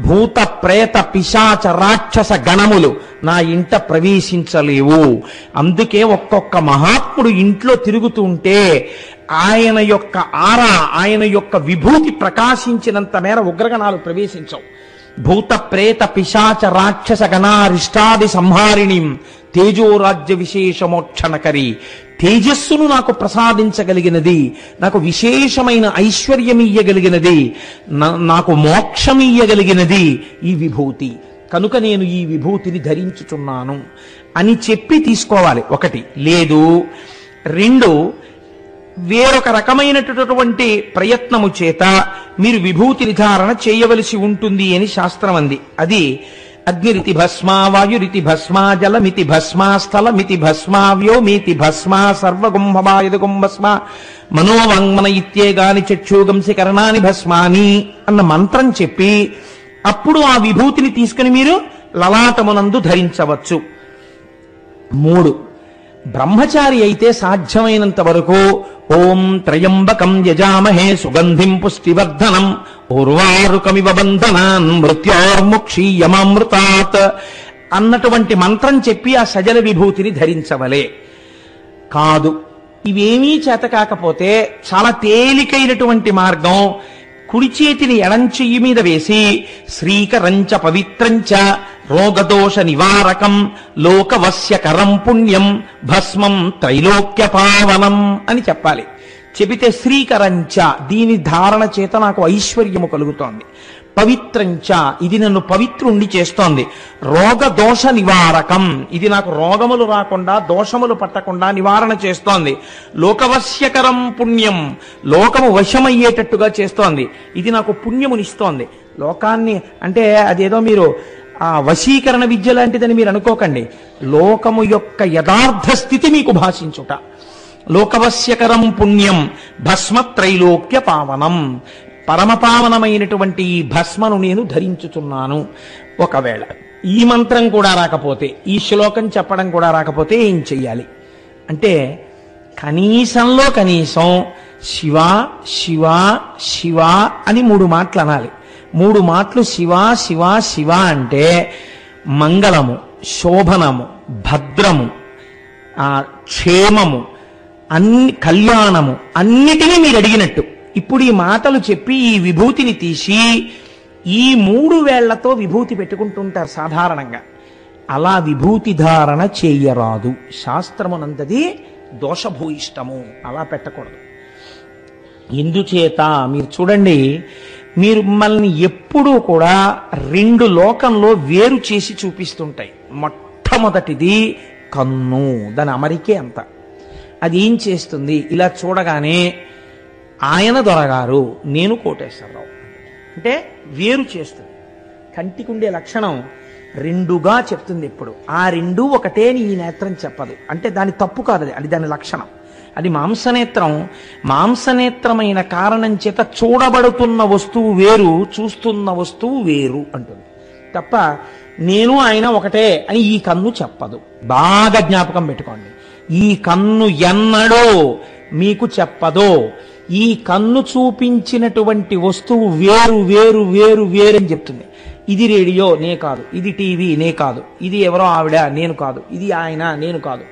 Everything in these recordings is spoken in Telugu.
భూత ప్రేత పిశాచ రాక్షస గణములు నా ఇంట ప్రవేశించలేవు. అందుకే ఒక్కొక్క మహాత్ముడు ఇంట్లో తిరుగుతుంటే ఆయన యొక్క ఆరా, ఆయన యొక్క విభూతి ప్రకాశించినంత మేర ఉగ్రగణాలు ప్రవేశించవు. భూత ప్రేత పిశాచ రాక్షస గణారిష్టాది సంహారిణిం తేజోరాజ్య విశేషమోక్షణకరి. తేజస్సును నాకు ప్రసాదించగలిగినది, నాకు విశేషమైన ఐశ్వర్యమియ్యగలిగినది, నాకు మోక్షమియ్యగలిగినది ఈ విభూతి. కనుక నేను ఈ విభూతిని ధరించుచున్నాను అని చెప్పి తీసుకోవాలి. ఒకటి. లేదు, రెండు, వేరొక రకమైనటువంటి ప్రయత్నము చేత మీరు విభూతి నిర్ధారణ చేయవలసి ఉంటుంది అని శాస్త్రం అంది. అది అగ్నిరితి భస్మా, వాయురితి భస్మా, జలమితి భస్మా, స్థలమితి భస్మా, వ్యోమితి భస్మా, సర్వగుంభమాయదుగుం భస్మా, మనోవాంగ్మన ఇత్యేగాని చక్షుగంసి కరణాని భస్మాని అన్న మంత్రం చెప్పి అప్పుడు ఆ విభూతిని తీసుకుని మీరు లలాటమునందు ధరించవచ్చు. 3. బ్రహ్మచారి అయితే సాధ్యమైనంత వరకు ఓం త్రయంబకం యజామహే సుగంధిం పుష్టివర్ధనం ఉర్వారుకమివ బంధనాన్ మృత్యోర్ముక్షీయమామృతాత్ అన్నటువంటి మంత్రం చెప్పి ఆ సజల విభూతిని ధరించవలే. కాదు, ఇవేమీ చేత కాకపోతే చాలా తేలికైనటువంటి మార్గం, కుడి చేతిని ఎడం చెయ్యి మీద వేసి శ్రీకరంచ పవిత్రంచ రోగదోష నివారకం లోకవశ్యకరం పుణ్యం భస్మం త్రైలోక్య పావనం అని చెప్పాలి. చెబితే శ్రీకరంచ, దీని ధారణ చేత నాకు ఐశ్వర్యము కలుగుతోంది. పవిత్రంచ, ఇది నన్ను పవిత్రుండి చేస్తోంది. రోగదోష నివారకం, ఇది నాకు రోగములు రాకుండా దోషములు పట్టకుండా నివారణ చేస్తోంది. లోకవశ్యకరం పుణ్యం, లోకము వశమయ్యేటట్టుగా చేస్తోంది. ఇది నాకు పుణ్యమునిస్తోంది. లోకాన్ని అంటే అదేదో మీరు వశీకరణ విద్య లాంటిదని మీరు అనుకోకండి. లోకము యొక్క యథార్థ స్థితి మీకు భాషించుట. లోకవశ్యకరం పుణ్యం భస్మ త్రైలోక్య పావనం, పరమపావనమైనటువంటి ఈ భస్మను నేను ధరించుచున్నాను. ఒకవేళ ఈ మంత్రం కూడా రాకపోతే, ఈ శ్లోకం చెప్పడం కూడా రాకపోతే ఏం చెయ్యాలి అంటే, కనీసంలో కనీసం శివ శివ శివ అని 3 మాటలు అనాలి. 3 మాటలు శివ శివ శివ అంటే మంగళము, శోభనము, భద్రము, క్షేమము, కళ్యాణము అన్నిటినీ మీరు అడిగినట్టు. ఇప్పుడు ఈ మాటలు చెప్పి ఈ విభూతిని తీసి ఈ 3 వేళ్లతో విభూతి పెట్టుకుంటుంటారు సాధారణంగా. అలా విభూతి ధారణ చేయరాదు. శాస్త్రమునందది దోషభూయిష్టము, అలా పెట్టకూడదు. ఎందుచేత మీరు చూడండి, మీరు మిమ్మల్ని ఎప్పుడూ కూడా 2 లోకంలో వేరు చేసి చూపిస్తుంటాయి. మొట్టమొదటిది కన్ను, దాని అమరికే అంత. అది ఏం చేస్తుంది, ఇలా చూడగానే ఆయన దొరగారు, నేను కోటేశ్వరరావు అంటే వేరు చేస్తుంది. కంటికుండే లక్షణం 2గా చెప్తుంది ఎప్పుడు. ఆ 2 ఒకటే ఈ నేత్రం చెప్పదు అంటే దాని తప్పు కాదు, అది దాని లక్షణం. అది మాంసనేత్రం. మాంసనేత్రమైన కారణం చేత చూడబడుతున్న వస్తువు వేరు, చూస్తున్న వస్తువు వేరు అంటుంది తప్ప నేను ఆయన ఒకటే అని ఈ కన్ను చెప్పదు. బాగా జ్ఞాపకం పెట్టుకోండి. ఈ కన్ను ఎన్నడో మీకు చెప్పదో. ఈ కన్ను చూపించినటువంటి వస్తువు వేరు వేరు వేరు వేరని చెప్తుంది. ఇది రేడియో, నే కాదు. ఇది టీవీ, నే కాదు. ఇది ఎవరో ఆవిడ, నేను కాదు. ఇది ఆయన, నేను కాదు.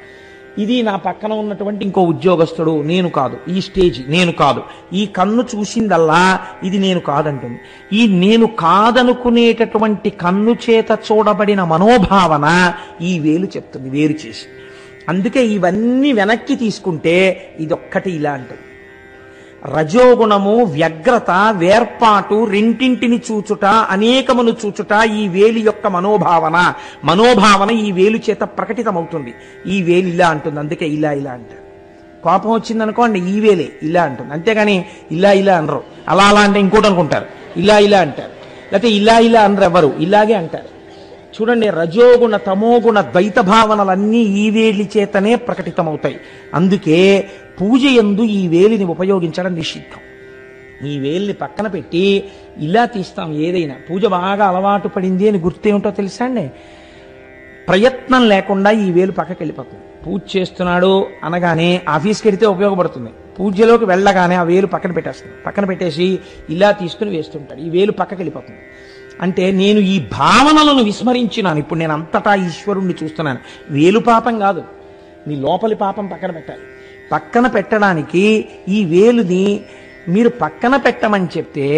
ఇది నా పక్కన ఉన్నటువంటి ఇంకో ఉద్యోగస్తుడు, నేను కాదు. ఈ స్టేజ్, నేను కాదు. ఈ కన్ను చూసిందల్లా ఇది నేను కాదంటుంది. ఈ నేను కాదనుకునేటటువంటి కన్ను చేత చూడబడిన మనోభావన ఈ వేలు చెప్తుంది వేరు చేసి. అందుకే ఇవన్నీ వెనక్కి తీసుకుంటే ఇదొక్కటి ఇలా అంటుంది. రజోగుణము, వ్యగ్రత, వేర్పాటు, రెంటింటిని చూచుట, అనేకమును చూచుట ఈ వేలి యొక్క మనోభావన ఈ వేలు చేత ప్రకటితమవుతుంది. ఈ వేలు ఇలా అంటుంది, అందుకే ఇలా ఇలా అంటారు. కోపం వచ్చిందనుకోండి ఈ వేలే ఇలా అంటుంది, అంతేగాని ఇలా ఇలా అనరు. అలా అలా అంటే ఇంకోటి అనుకుంటారు, ఇలా ఇలా అంటారు. లేకపోతే ఇలా ఇలా అనరు, ఎవరు ఇలాగే అంటారు. చూడండి, రజోగుణ తమోగుణ ద్వైత భావనలన్నీ ఈ వేలి చేతనే ప్రకటితమవుతాయి. అందుకే పూజ యందు ఈ వేలిని ఉపయోగించడం నిషిద్ధం. ఈ వేలిని పక్కన పెట్టి ఇలా తీస్తాం. ఏదైనా పూజ బాగా అలవాటు పడింది అని గుర్తేమిటో తెలుసా అండి, ప్రయత్నం లేకుండా ఈ వేలు పక్కకి వెళ్ళిపోతుంది. పూజ చేస్తున్నాడు అనగానే ఆఫీస్కి వెడితే ఉపయోగపడుతుంది. పూజలోకి వెళ్ళగానే ఆ వేలు పక్కన పెట్టేస్తుంది. పక్కన పెట్టేసి ఇలా తీసుకుని వేస్తుంటాడు. ఈ వేలు పక్కకి వెళ్ళిపోతుంది. అంటే నేను ఈ భావనలను విస్మరించినాను, ఇప్పుడు నేను అంతటా ఈశ్వరుణ్ణి చూస్తున్నాను. వేలు పాపం కాదు, మీ లోపలి పాపం పక్కన పెట్టాలి. పక్కన పెట్టడానికి ఈ వేలుని మీరు పక్కన పెట్టమని చెప్తే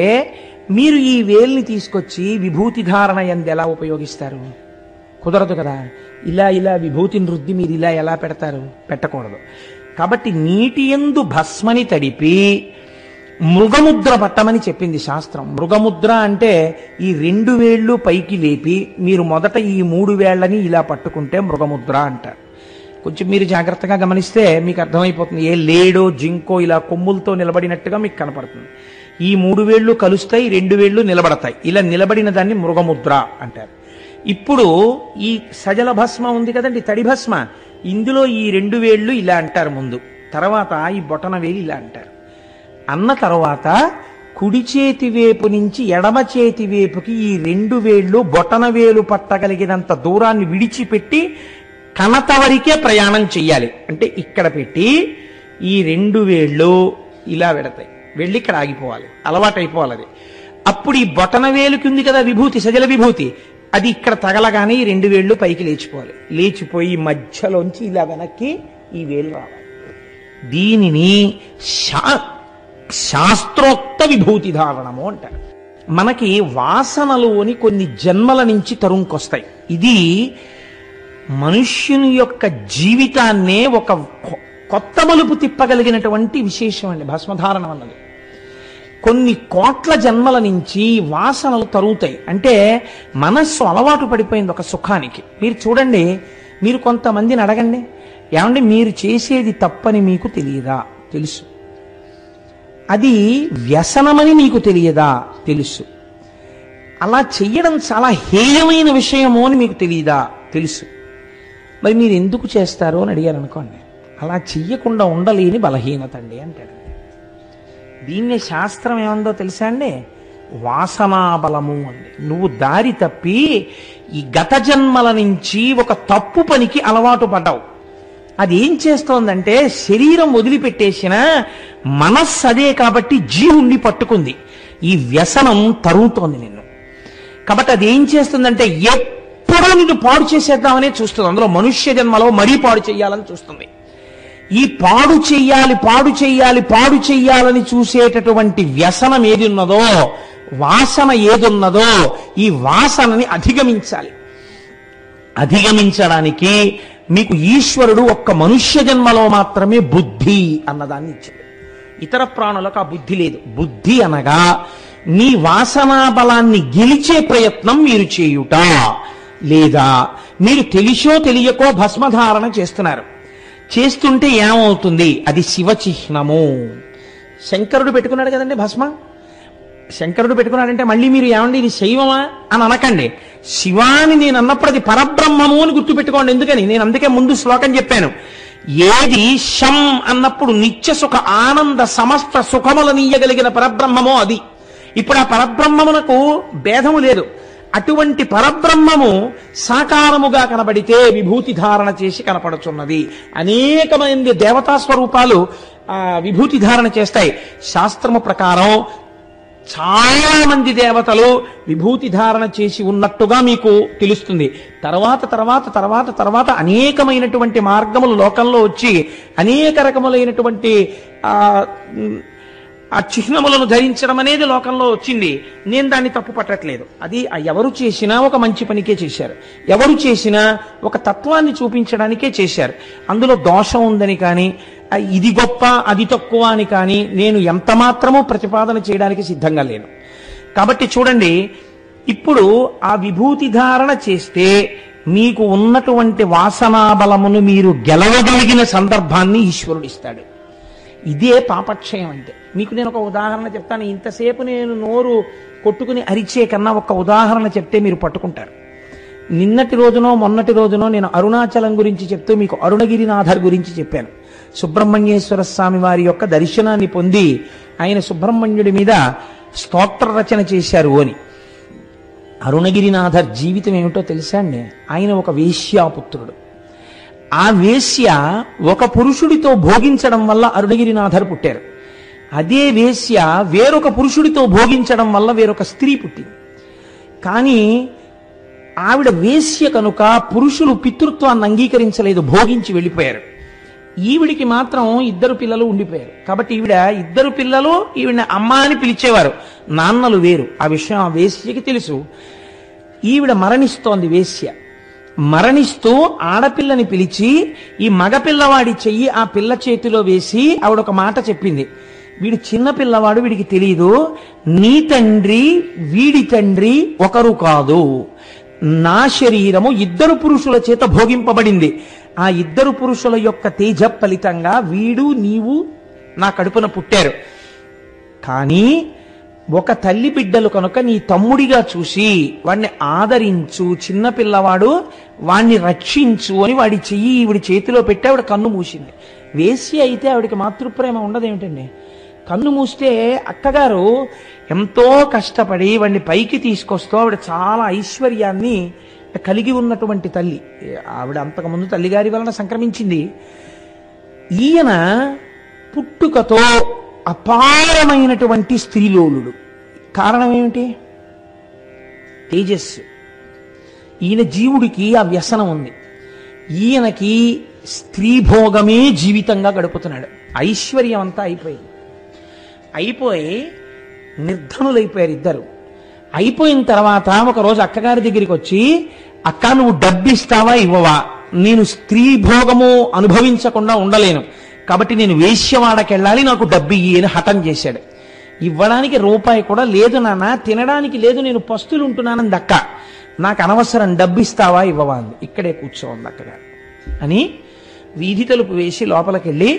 మీరు ఈ వేలుని తీసుకొచ్చి విభూతి ధారణ యందు ఎలా ఉపయోగిస్తారు? కుదరదు కదా. ఇలా ఇలా విభూతిని రుద్ది మీరు ఇలా ఎలా పెడతారు? పెట్టకూడదు. కాబట్టి నీటి యందు భస్మని తడిపి మృగముద్ర పట్టమని చెప్పింది శాస్త్రం. మృగముద్ర అంటే ఈ 2 వేళ్ళు పైకి లేపి మీరు మొదట ఈ 3 వేళ్లని ఇలా పట్టుకుంటే మృగముద్ర అంటారు. కొంచెం మీరు జాగ్రత్తగా గమనిస్తే మీకు అర్థమైపోతుంది. ఏ లేడో జింకో ఇలా కొమ్ములతో నిలబడినట్టుగా మీకు కనపడుతుంది. ఈ 3 వేళ్ళు కలుస్తాయి, 2 వేళ్ళు నిలబడతాయి. ఇలా నిలబడిన దాన్ని మృగముద్ర అంటారు. ఇప్పుడు ఈ సజల భస్మ ఉంది కదండి, తడి భస్మ, ఇందులో ఈ 2 వేళ్ళు ఇలా అంటారు ముందు, తర్వాత ఈ బొటన వేలు ఇలా అంటారు. అన్న తర్వాత కుడి చేతి వేపు నుంచి ఎడమ చేతి వేపుకి ఈ 2 వేళ్ళు బొటన వేలు పట్టగలిగినంత దూరాన్ని విడిచిపెట్టి కనత వరకే ప్రయాణం చెయ్యాలి. అంటే ఇక్కడ పెట్టి ఈ 2 వేళ్ళు ఇలా వెడతాయి, వెళ్ళి ఇక్కడ ఆగిపోవాలి, అలవాటైపోవాలి అది. అప్పుడు ఈ బొటన వేలుకి ఉంది కదా విభూతి, సజల విభూతి, అది ఇక్కడ తగలగానే ఈ 2 వేళ్ళు పైకి లేచిపోవాలి. లేచిపోయి మధ్యలోంచి ఇలా వెనక్కి ఈ వేలు రావాలి. దీనిని శాస్త్రోక్త విభూతి ధారణము అంటారు. మనకి వాసనలోని కొన్ని జన్మల నుంచి తరుంకొస్తాయి. ఇది మనుష్యుని యొక్క జీవితాన్నే ఒక కొత్త మలుపు తిప్పగలిగినటువంటి విశేషం అండి భస్మధారణం అన్నది. కొన్ని కోట్ల జన్మల నుంచి వాసనలు తరుగుతాయి. అంటే మనస్సు అలవాటు పడిపోయింది ఒక సుఖానికి. మీరు చూడండి, మీరు కొంతమందిని అడగండి, ఏమంటే మీరు చేసేది తప్పని మీకు తెలియదా? తెలుసు. అది వ్యసనమని మీకు తెలియదా? తెలుసు. అలా చెయ్యడం చాలా హేయమైన విషయము అని మీకు తెలియదా? తెలుసు. మరి మీరు ఎందుకు చేస్తారు అని అడిగారు అనుకోండి, అలా చెయ్యకుండా ఉండలేని బలహీనత అండి అంటాడు. దీన్నే శాస్త్రం ఏమందో తెలుసా అండి? వాసనాబలము అండి. నువ్వు దారి తప్పి ఈ గత జన్మల నుంచి ఒక తప్పు పనికి అలవాటు పడ్డావు. అది ఏం చేస్తోందంటే శరీరం వదిలిపెట్టేసిన మనస్సు అదే కాబట్టి జీవుణ్ణి పట్టుకుంది. ఈ వ్యసనం తరుగుతోంది నిన్ను. కాబట్టి అది ఏం చేస్తుందంటే ఎప్పుడూ నిన్ను పాడు చేసేద్దామనే చూస్తుంది. అందులో మనుష్య జన్మలో మరీ పాడు చెయ్యాలని చూస్తుంది. ఈ పాడు చెయ్యాలి పాడు చెయ్యాలి పాడు చెయ్యాలని చూసేటటువంటి వ్యసనం ఏది ఉన్నదో, వాసన ఏదున్నదో, ఈ వాసనని అధిగమించాలి. అధిగమించడానికి మీకు ఈశ్వరుడు ఒక్క మనుష్య జన్మలో మాత్రమే బుద్ధి అన్నదాన్ని ఇచ్చాడు. ఇతర ప్రాణులకు ఆ బుద్ధి లేదు. బుద్ధి అనగా మీ వాసనా బలాన్ని గెలిచే ప్రయత్నం మీరు చేయుట, లేదా మీరు తెలిసో తెలియకో భస్మధారణ చేస్తున్నారు. చేస్తుంటే ఏమవుతుంది? అది శివచిహ్నము. శంకరుడు పెట్టుకున్నాడు కదండి భస్మ. శంకరుడు పెట్టుకున్నాడంటే మళ్ళీ మీరు ఏమండి ఇది శైవమా అని అనకండి. శివాని నేను అన్నప్పుడు అది పరబ్రహ్మము అని గుర్తుపెట్టుకోండి. ఎందుకని నేను అందుకే ముందు శ్లోకం చెప్పాను. ఏది శం అన్నప్పుడు నిత్య సుఖ ఆనంద సమస్త సుఖములనీయగలిగిన పరబ్రహ్మమో అది. ఇప్పుడు ఆ పరబ్రహ్మమునకు భేదము లేదు. అటువంటి పరబ్రహ్మము సాకారముగా కనబడితే విభూతి ధారణ చేసి కనపడుచున్నది. అనేకమంది దేవతా స్వరూపాలు విభూతి ధారణ చేస్తాయి. శాస్త్రము ప్రకారం చాలా మంది దేవతలు విభూతి ధారణ చేసి ఉన్నట్టుగా మీకు తెలుస్తుంది. తర్వాత తర్వాత తర్వాత తర్వాత అనేకమైనటువంటి మార్గములు లోకంలో వచ్చి అనేక రకములైనటువంటి ఆ చిహ్నములను ధరించడం అనేది లోకంలో వచ్చింది. నేను దాన్ని తప్పు పట్టట్లేదు. అది ఎవరు చేసినా ఒక మంచి పనికే చేశారు. ఎవరు చేసినా ఒక తత్వాన్ని చూపించడానికే చేశారు. అందులో దోషం ఉందని కానీ ఇది గొప్ప అది తక్కువ అని కానీ నేను ఎంత మాత్రమూ ప్రతిపాదన చేయడానికి సిద్ధంగా లేను. కాబట్టి చూడండి, ఇప్పుడు ఆ విభూతి ధారణ చేస్తే మీకు ఉన్నటువంటి వాసనా బలమును మీరు గెలవగలిగిన సందర్భాన్ని ఈశ్వరుడు ఇస్తాడు. ఇదే పాపక్షయం అంటే. మీకు నేను ఒక ఉదాహరణ చెప్తాను. ఇంతసేపు నేను నోరు కొట్టుకుని అరిచే కన్నా ఒక ఉదాహరణ చెప్తే మీరు పట్టుకుంటారు. నిన్నటి రోజునో మొన్నటి రోజునో నేను అరుణాచలం గురించి చెప్తూ మీకు అరుణగిరినాథర్ గురించి చెప్పాను. సుబ్రహ్మణ్యేశ్వర స్వామి వారి యొక్క దర్శనాన్ని పొంది ఆయన సుబ్రహ్మణ్యుడి మీద స్తోత్ర రచన చేశారు అని. అరుణగిరినాథర్ జీవితం ఏమిటో తెలుసా అండి? ఆయన ఒక వేశ్యాపుత్రుడు. ఆ వేశ్య ఒక పురుషుడితో భోగించడం వల్ల అరుణగిరినాథర్ పుట్టారు. అదే వేశ్య వేరొక పురుషుడితో భోగించడం వల్ల వేరొక స్త్రీ పుట్టింది. కానీ ఆవిడ వేశ్య కనుక పురుషులు పితృత్వాన్ని అంగీకరించలేదు, భోగించి వెళ్ళిపోయారు. ఈవిడికి మాత్రం 2 పిల్లలు ఉండిపోయారు. కాబట్టి ఈవిడ 2 పిల్లలు ఈవిడ అమ్మ అని పిలిచేవారు, నాన్నలు వేరు. ఆ విషయం ఆ వేశ్యకి తెలుసు. ఈవిడ మరణిస్తోంది. వేశ్య మరణిస్తూ ఆడపిల్లని పిలిచి ఈ మగపిల్లవాడి చెయ్యి ఆ పిల్ల చేతిలో వేసి ఆవిడ ఒక మాట చెప్పింది. వీడు చిన్న పిల్లవాడు, వీడికి తెలియదు, నీ తండ్రి వీడి తండ్రి ఒకరు కాదు, నా శరీరము 2 పురుషుల చేత భోగింపబడింది. ఆ 2 పురుషుల యొక్క తేజ ఫలితంగా వీడు నీవు నా కడుపున పుట్టారు. కానీ ఒక తల్లి బిడ్డలు కనుక నీ తమ్ముడిగా చూసి వాడిని ఆదరించు, చిన్న పిల్లవాడు, వాణ్ణి రక్షించు అని వాడి చెయ్యి ఈవిడి చేతిలో పెట్టి ఆవిడ కన్ను మూసింది. వేసి అయితే ఆవిడికి మాతృప్రేమ ఉండదేమిటండి? కన్ను మూస్తే అక్కగారు ఎంతో కష్టపడి వాడిని పైకి తీసుకొస్తూ ఆవిడ చాలా ఐశ్వర్యాన్ని కలిగి ఉన్నటువంటి తల్లి. ఆవిడ అంతకుముందు తల్లిగారి వలన సంక్రమించింది. ఈయన పుట్టుకతో అపారమైనటువంటి స్త్రీలోలుడు. కారణం ఏమిటి? తేజస్సు. ఈయన జీవుడికి ఆ వ్యసనం ఉంది. ఈయనకి స్త్రీభోగమే జీవితంగా గడుపుతున్నాడు. ఐశ్వర్యం అంతా అయిపోయి నిర్ధనులైపోయారు 2. అయిపోయిన తర్వాత ఒకరోజు అక్కగారి దగ్గరికి వచ్చి, అక్క నువ్వు డబ్బిస్తావా ఇవ్వవా? నేను స్త్రీ భోగము అనుభవించకుండా ఉండలేను, కాబట్టి నేను వేశ్యవాడకెళ్ళాలి, నాకు డబ్బు ఇయ్యి అని హఠం చేశాడు. ఇవ్వడానికి రూపాయి కూడా లేదు నాన్న, తినడానికి లేదు, నేను పస్తులు ఉంటున్నానంది అక్క. నాకు అనవసరం, డబ్బిస్తావా ఇవ్వవా అంది. ఇక్కడే కూర్చోంది అక్కగారు అని వీధి తలుపు వేసి లోపలికెళ్ళి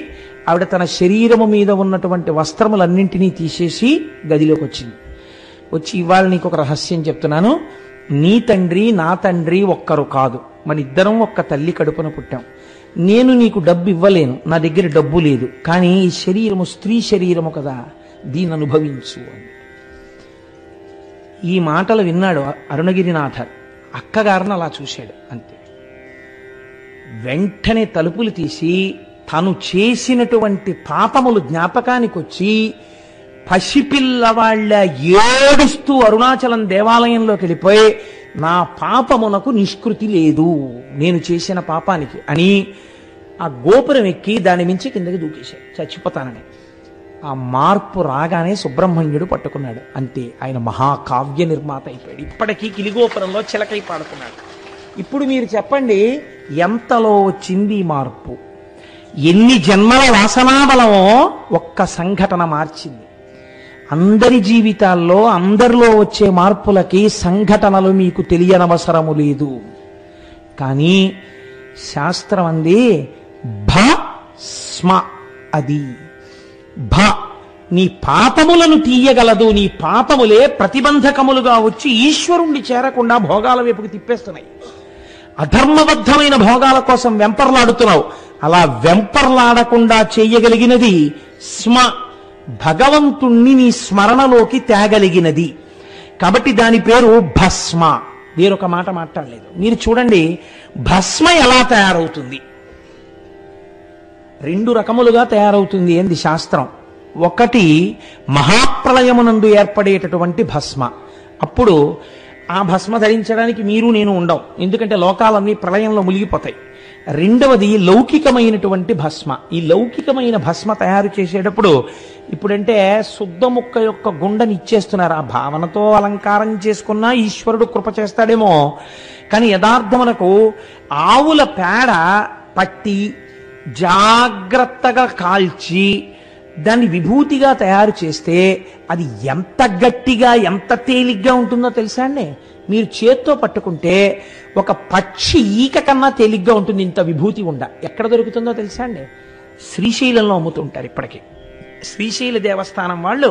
ఆవిడ తన శరీరము మీద ఉన్నటువంటి వస్త్రములన్నింటినీ తీసేసి గదిలోకి వచ్చింది. వచ్చి, ఇవాళ నీకు ఒక రహస్యం చెప్తున్నాను, నీ తండ్రి నా తండ్రి ఒక్కరు కాదు, మన ఇద్దరం ఒక్క తల్లి కడుపున పుట్టాం. నేను నీకు డబ్బు ఇవ్వలేను, నా దగ్గర డబ్బు లేదు, కానీ ఈ శరీరము స్త్రీ శరీరము కదా, దీన్ని అనుభవించు అని. ఈ మాటలు విన్నాడు అరుణగిరినాథర్. అక్కగారిని అలా చూశాడు అంతే. వెంటనే తలుపులు తీసి తను చేసినటువంటి పాపములు జ్ఞాపకానికి వచ్చి పసిపిల్లవాళ్ళ ఏడుస్తూ అరుణాచలం దేవాలయంలోకి వెళ్ళిపోయి, నా పాపమునకు నిష్కృతి లేదు, నేను చేసిన పాపానికి అని ఆ గోపురం ఎక్కి దాని మించి కిందకి దూకేశాడు చచ్చిపోతానని. ఆ మార్పు రాగానే సుబ్రహ్మణ్యుడు పట్టుకున్నాడు. అంతే, ఆయన మహాకావ్య నిర్మాత అయిపోయాడు. ఇప్పటికీ కిలిగోపురంలో చిలకై పాడుతున్నాడు. ఇప్పుడు మీరు చెప్పండి, ఎంతలో వచ్చింది ఈ మార్పు? ఎన్ని జన్మల వాసనాబలమో ఒక్క సంఘటన మార్చింది. అందరి జీవితాల్లో అందరిలో వచ్చే మార్పులకి సంఘటనలు మీకు తెలియనవసరము లేదు. కానీ శాస్త్రం అంది భస్మ. అది నీ పాపములను తీయగలదు. నీ పాపములే ప్రతిబంధకములుగా వచ్చి ఈశ్వరుణ్ణి చేరకుండా భోగాల వైపుకి తిప్పేస్తున్నాయి. అధర్మబద్ధమైన భోగాల కోసం వెంపర్లాడుతున్నావు. అలా వెంపర్లాడకుండా చేయగలిగినది స్మ, భగవంతుణ్ణి నీ స్మరణలోకి తేగలిగినది. కాబట్టి దాని పేరు భస్మ. వేరొక మాట మాట్లాడలేదు. మీరు చూడండి, భస్మ ఎలా తయారవుతుంది? 2 రకములుగా తయారవుతుంది ఏంది శాస్త్రం. ఒకటి మహాప్రళయమునందు ఏర్పడేటటువంటి భస్మ. అప్పుడు ఆ భస్మ ధరించడానికి మీరు నేను ఉండం, ఎందుకంటే లోకాలన్నీ ప్రళయంలో మునిగిపోతాయి. రెండవది లౌకికమైనటువంటి భస్మ. ఈ లౌకికమైన భస్మ తయారు చేసేటప్పుడు ఇప్పుడంటే శుద్ధ ముక్క యొక్క గుండని ఇచ్చేస్తున్నారు. ఆ భావనతో అలంకారం చేసుకున్నా ఈశ్వరుడు కృప చేస్తాడేమో. కానీ యథార్థమునకు ఆవుల పేడ పట్టి జాగ్రత్తగా కాల్చి దాన్ని విభూతిగా తయారు చేస్తే అది ఎంత గట్టిగా ఎంత తేలిగ్గా ఉంటుందో తెలుసా అండి? మీరు చేత్తో పట్టుకుంటే ఒక పక్షి ఈక కన్నా తేలిగ్గా ఉంటుంది. ఇంత విభూతి ఉండ ఎక్కడ దొరుకుతుందో తెలుసా అండి? శ్రీశైలంలో అమ్ముతుంటారు. ఇప్పటికీ శ్రీశైల దేవస్థానం వాళ్ళు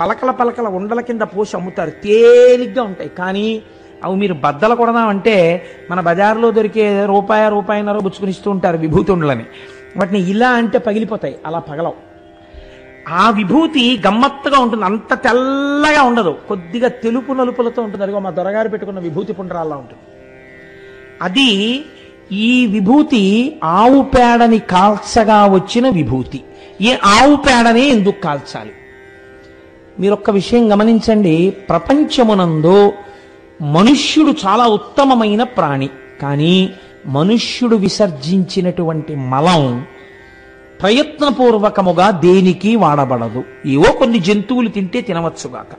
పలకల పలకల ఉండల కింద పోసి అమ్ముతారు. తేలిగ్గా ఉంటాయి. కానీ అవి మీరు బద్దలు కొడదామంటే మన బజార్లో దొరికే రూపాయన్నర బుచ్చుకుని ఇస్తూ ఉంటారు విభూతి ఉండలని. వాటిని ఇలా అంటే పగిలిపోతాయి, అలా పగలవు. ఆ విభూతి గమ్మత్తుగా ఉంటుంది. అంత తెల్లగా ఉండదు, కొద్దిగా తెలుపు నలుపులతో ఉంటుంది. అదిగో మా దొరగారు పెట్టుకున్న విభూతి పుండ్రాల్లా ఉంటుంది. అది ఈ విభూతి ఆవు పేడని కాల్చగా వచ్చిన విభూతి. ఈ ఆవు పేడనే ఎందుకు కాల్చాలి? మీరొక్క విషయం గమనించండి. ప్రపంచమునందు మనుష్యుడు చాలా ఉత్తమమైన ప్రాణి, కానీ మనుష్యుడు విసర్జించినటువంటి మలం ప్రయత్నపూర్వకముగా దేనికి వాడబడదు. ఏవో కొన్ని జంతువులు తింటే తినవచ్చుగాక.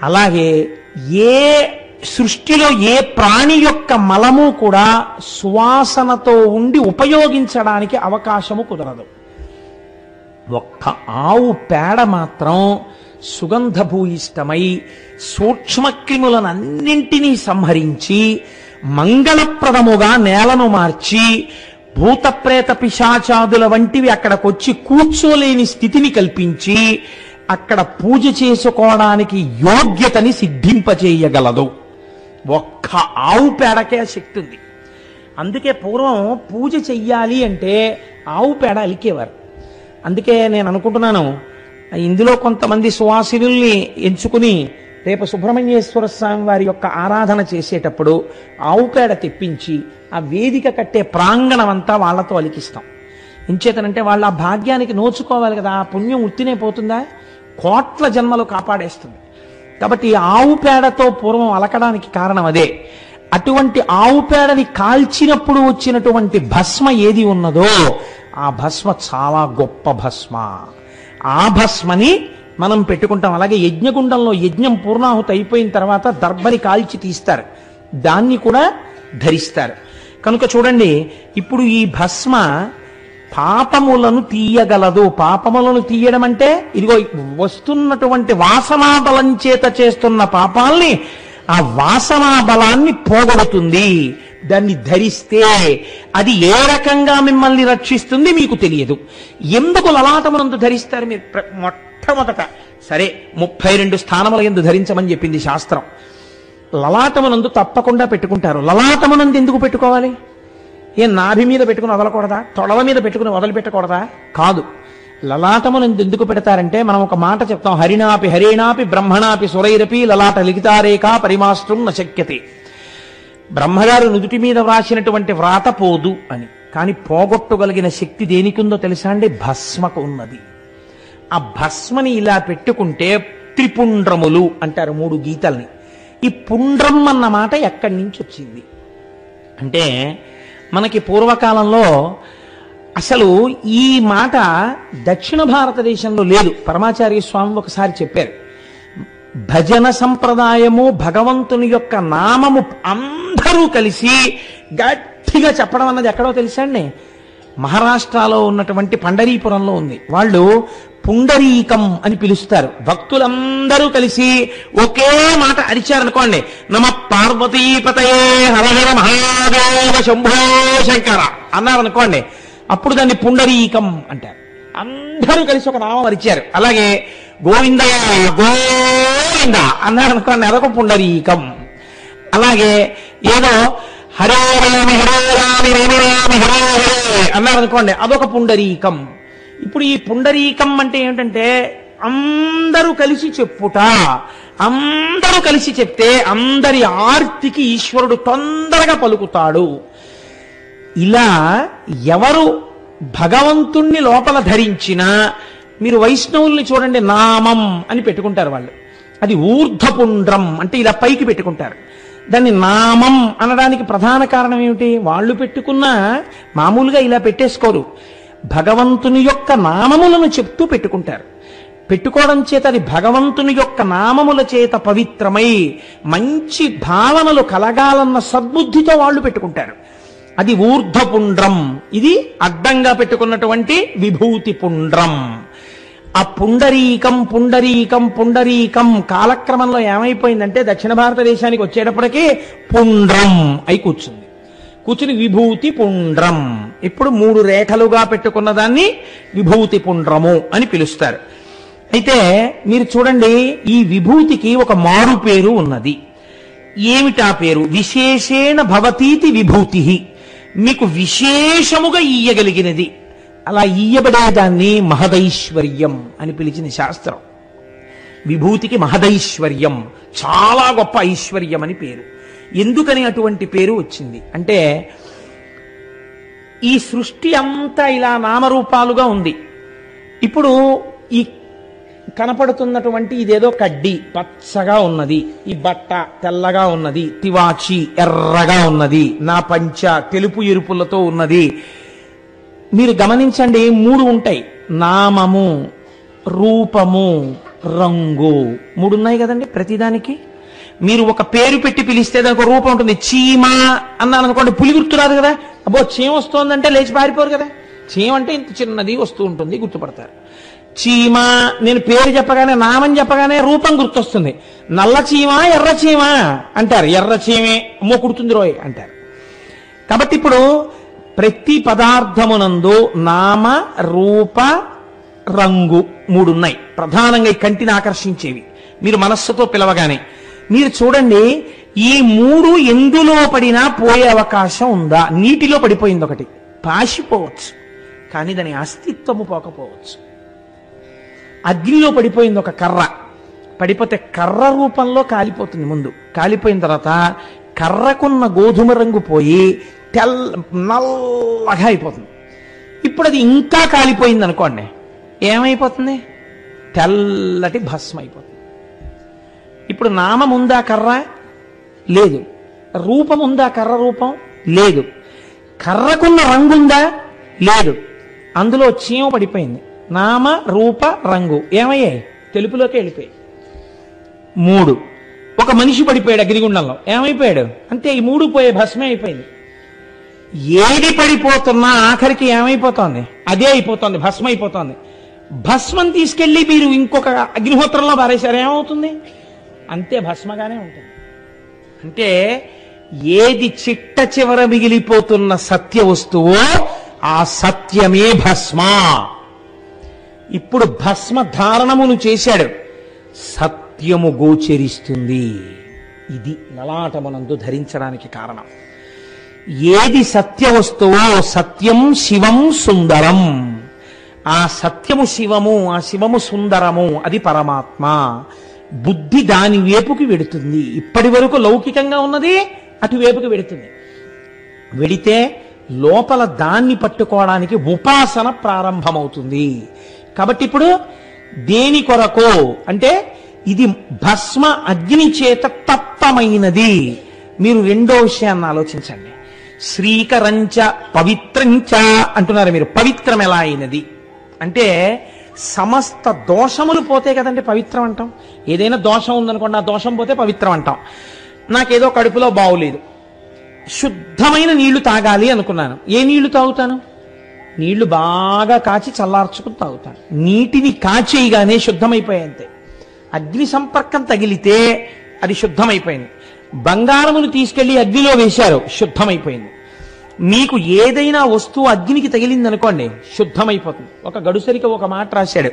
అలాగే ఏ సృష్టిలో ఏ ప్రాణి యొక్క మలము కూడా సువాసనతో ఉండి ఉపయోగించడానికి అవకాశము కుదరదు. ఒక్క ఆవు పేడ మాత్రం సుగంధభూయిష్టమై సూక్ష్మక్రిములనన్నింటినీ సంహరించి మంగళప్రదముగా నేలను మార్చి భూతప్రేత పిశాచాదుల వంటివి అక్కడికొచ్చి కూర్చోలేని స్థితిని కల్పించి అక్కడ పూజ చేసుకోవడానికి యోగ్యతని సిద్ధింపచేయగలదు. ఒక్క ఆవు పేడకే శక్తి ఉంది. అందుకే పూర్వం పూజ చెయ్యాలి అంటే ఆవు పేడ అలికేవారు. అందుకే నేను అనుకుంటున్నాను, ఇందులో కొంతమంది సువాసినుల్ని ఎంచుకుని రేపు సుబ్రహ్మణ్యేశ్వర స్వామి వారి యొక్క ఆరాధన చేసేటప్పుడు ఆవు పేడ తెప్పించి ఆ వేదిక కట్టే ప్రాంగణం అంతా వాళ్లతో అలికిస్తాం. ఎంచేతనంటే వాళ్ళ ఆ భాగ్యానికి నోచుకోవాలి కదా. ఆ పుణ్యం ఉత్తినే పోతుందా? కోట్ల జన్మలు కాపాడేస్తుంది. కాబట్టి ఆవు పేడతో పూర్వం అలకడానికి కారణం అదే. అటువంటి ఆవు పేడని కాల్చినప్పుడు వచ్చినటువంటి భస్మ ఏది ఉన్నదో ఆ భస్మ చాలా గొప్ప భస్మ. ఆ భస్మని మనం పెట్టుకుంటాం. అలాగే యజ్ఞగుండంలో యజ్ఞం పూర్ణాహుతి అయిపోయిన తర్వాత దర్భని కాల్చి తీస్తారు, దాన్ని కూడా ధరిస్తారు. కనుక చూడండి, ఇప్పుడు ఈ భస్మ పాపములను తీయగలదు. పాపములను తీయడం అంటే ఇదిగో వస్తున్నటువంటి వాసనా బలం చేత చేస్తున్న పాపాల్ని, ఆ వాసనా బలాన్ని పోగొడుతుంది. దాన్ని ధరిస్తే అది ఏ రకంగా మిమ్మల్ని రక్షిస్తుంది మీకు తెలియదు. ఎందుకు లలాటమునందు ధరిస్తారు మీరు? మొట్టమొదట సరే 32 స్థానముల యందు ధరించమని చెప్పింది శాస్త్రం. లలాటమునందు తప్పకుండా పెట్టుకుంటారు. లలాటమునందు ఎందుకు పెట్టుకోవాలి? నాభి మీద పెట్టుకుని వదలకూడదా? తొడల మీద పెట్టుకుని వదిలిపెట్టకూడదా? కాదు. లలాటమునందు ఎందుకు పెడతారంటే మనం ఒక మాట చెప్తాం, హరిణాపి హరేణాపి బ్రహ్మణాపి సురైరపి లలాట లిఖితారేఖ పరిమాస్త్రం నశక్యతే. బ్రహ్మగారు నుదుటి మీద వ్రాసినటువంటి వ్రాత పోదు అని. కానీ పోగొట్టగలిగిన శక్తి దేనికుందో తెలుసా అండి? భస్మకు ఉన్నది. ఆ భస్మని ఇలా పెట్టుకుంటే త్రిపుండ్రములు అంటారు 3 గీతల్ని. ఈ పుండ్రం అన్న మాట ఎక్కడి నుంచి వచ్చింది అంటే, మనకి పూర్వకాలంలో అసలు ఈ మాట దక్షిణ భారతదేశంలో లేదు. పరమాచార్య స్వామి ఒకసారి చెప్పారు, భజన సంప్రదాయము భగవంతుని యొక్క నామము అందరూ కలిసి గట్టిగా చెప్పడం అన్నది ఎక్కడో తెలుసా అండి? మహారాష్ట్రలో ఉన్నటువంటి పండరీపురంలో ఉంది. వాళ్ళు పుండరీకం అని పిలుస్తారు. భక్తులందరూ కలిసి ఒకే మాట అరిచారనుకోండి, నమ పార్వతీపతయే హర హర మహాదేవ శంభో శంకర అన్నారనుకోండి, అప్పుడు దాన్ని పుండరీకం అంటారు. అందరూ కలిసి ఒక నామం అరిచారు. అలాగే గోవింద గోవింద అన్నారనుకోండి, అదొక పుండరీకం. అలాగే ఏదో హరే రామి హరే రామి రామి రామి హరే హరే అన్నారనుకోండి, అదొక పుండరీకం. ఇప్పుడు ఈ పుండరీకం అంటే ఏమిటంటే అందరూ కలిసి చెప్పుట. అందరూ కలిసి చెప్తే అందరి ఆర్తికి ఈశ్వరుడు తొందరగా పలుకుతాడు. ఇలా ఎవరు భగవంతుణ్ణి లోపల ధరించినా, మీరు వైష్ణవుల్ని చూడండి, నామం అని పెట్టుకుంటారు వాళ్ళు. అది ఊర్ధ్వపుండ్రం అంటే ఇలా పైకి పెట్టుకుంటారు. దాన్ని నామం అనడానికి ప్రధాన కారణం ఏమిటి? వాళ్ళు పెట్టుకున్న మామూలుగా ఇలా పెట్టేసుకోరు. భగవంతుని యొక్క నామములను చెప్తూ పెట్టుకుంటారు. పెట్టుకోవడం చేత అది భగవంతుని యొక్క నామముల చేత పవిత్రమై మంచి భావనలు కలగాలన్న సద్బుద్ధితో వాళ్ళు పెట్టుకుంటారు. అది ఊర్ధ్వపుండ్రం. ఇది అడ్డంగా పెట్టుకున్నటువంటి విభూతి పుండ్రం. ఆ పుండరీకం పుండరీకం పుండరీకం కాలక్రమంలో ఏమైపోయిందంటే దక్షిణ భారతదేశానికి వచ్చేటప్పటికీ పుండ్రం అయి కూర్చుని విభూతి పుండ్రం. ఇప్పుడు 3 రేఖలుగా పెట్టుకున్న దాన్ని విభూతి పుండ్రము అని పిలుస్తారు. అయితే మీరు చూడండి, ఈ విభూతికి ఒక మారు పేరు ఉన్నది. ఏమిటా పేరు? విశేషేణ భవతీతి విభూతి. మీకు విశేషముగా ఇయ్యగలిగినది. అలా ఇయ్యబడేదాన్ని మహదైశ్వర్యం అని పిలిచిన శాస్త్రం. విభూతికి మహదైశ్వర్యం, చాలా గొప్ప ఐశ్వర్యం అని పేరు. ఎందుకని అటువంటి పేరు వచ్చింది అంటే, ఈ సృష్టి అంతా ఇలా నామరూపాలుగా ఉంది. ఇప్పుడు ఈ కనపడుతున్నటువంటి ఇదేదో కడ్డి పచ్చగా ఉన్నది, ఈ బట్ట తెల్లగా ఉన్నది, తివాచి ఎర్రగా ఉన్నది, నా పంచ తెలుపు ఎరుపులతో ఉన్నది. మీరు గమనించండి, 3 ఉంటాయి: నామము, రూపము, రంగు. 3 ఉన్నాయి కదండి ప్రతిదానికి. మీరు ఒక పేరు పెట్టి పిలిస్తే దానికి ఒక రూపం ఉంటుంది. చీమ అన్నాను అనుకోండి, పులి గుర్తురాదు కదా. అబ్బో చీమ వస్తోందంటే లేచి పారిపోరు కదా. చీమ అంటే ఇంత చిన్నది వస్తూ ఉంటుంది, గుర్తుపడతారు. చీమ, నేను పేరు చెప్పగానే, నామం చెప్పగానే రూపం గుర్తొస్తుంది. నల్ల చీమ, ఎర్ర చీమ అంటారు. ఎర్ర చీమే అమ్మో కుడుతుంది రోయ్ అంటారు. కాబట్టి ఇప్పుడు ప్రతి పదార్థమునందు నామ, రూప, రంగు 3 ఉన్నాయి ప్రధానంగా, ఈ కంటిని ఆకర్షించేవి. మీరు మనస్సుతో పిలవగానే మీరు చూడండి, ఈ 3 ఎందులో పడినా పోయే అవకాశం ఉందా? నీటిలో పడిపోయింది ఒకటి, పాసిపోవచ్చు, కానీ దాని అస్తిత్వము పోకపోవచ్చు. అగ్నిలో పడిపోయింది ఒక కర్ర, పడిపోతే కర్ర రూపంలో కాలిపోతుంది. ముందు కాలిపోయిన తర్వాత కర్రకున్న గోధుమ రంగు పోయి నల్లగా అయిపోతుంది. ఇప్పుడు అది ఇంకా కాలిపోయింది అనుకోండి, ఏమైపోతుంది? తెల్లటి భస్మ అయిపోతుంది. ఇప్పుడు నామం ఉందా? కర్ర లేదు. రూపం ఉందా? కర్ర రూపం లేదు. కర్రకున్న రంగు ఉందా? లేదు. అందులో చీమ పడిపోయింది. నామ, రూప, రంగు ఏమయ్యాయి? తెలుపులోకి వెళ్ళిపోయాయి. 3. ఒక మనిషి పడిపోయాడు అగ్నిగుండంలో, ఏమైపోయాడు? అంతే, ఈ 3 పోయే భస్మే అయిపోయింది. ఏది పడిపోతున్నా ఆఖరికి ఏమైపోతోంది? అదే అయిపోతోంది, భస్మ అయిపోతోంది. భస్మం తీసుకెళ్లి మీరు ఇంకొక అగ్నిహోత్రంలో పారేశారు, ఏమవుతుంది? అంతే, భస్మగానే ఉంటుంది. అంటే ఏది చిట్ట చివర మిగిలిపోతున్న సత్య వస్తువో ఆ సత్యమే భస్మ. ఇప్పుడు భస్మ ధారణమును చేశాడు, సత్యము గోచరిస్తుంది. ఇది లలాటమునందు ధరించడానికి కారణం. ఏది సత్య వస్తువో సత్యం శివం సుందరం. ఆ సత్యము శివము, ఆ శివము సుందరము, అది పరమాత్మ. బుద్ధి దాని వైపుకి వెడుతుంది. ఇప్పటి వరకు లౌకికంగా ఉన్నది అటువైపుకి వెడుతుంది. వెడితే లోపల దాన్ని పట్టుకోవడానికి ఉపాసన ప్రారంభమవుతుంది. కాబట్టి ఇప్పుడు దేని కొరకు అంటే ఇది భస్మ అగ్ని చేత తప్తమైనది. మీరు రెండో విషయాన్ని ఆలోచించండి. శ్రీకరంచ పవిత్రంచ అంటున్నారు మీరు. పవిత్రం ఎలా అయినది అంటే సమస్త దోషములు పోతే కదండి పవిత్రం అంటాం. ఏదైనా దోషం ఉందనుకోండి, ఆ దోషం పోతే పవిత్రం అంటాం. నాకేదో కడుపులో బావులేదు, శుద్ధమైన నీళ్లు తాగాలి అనుకున్నాను. ఏ నీళ్లు తాగుతాను? నీళ్లు బాగా కాచి చల్లార్చుకుని తాగుతాను. నీటిని కాచేయగానే శుద్ధమైపోయాయి అంతే. అగ్ని సంపర్కం తగిలితే అది శుద్ధమైపోయింది. బంగారమును తీసుకెళ్లి అగ్నిలో వేశారు, శుద్ధమైపోయింది. మీకు ఏదైనా వస్తువు అగ్నికి తగిలింది అనుకోండి, శుద్ధమైపోతుంది. ఒక గడుసరికి ఒక మాట రాశాడు,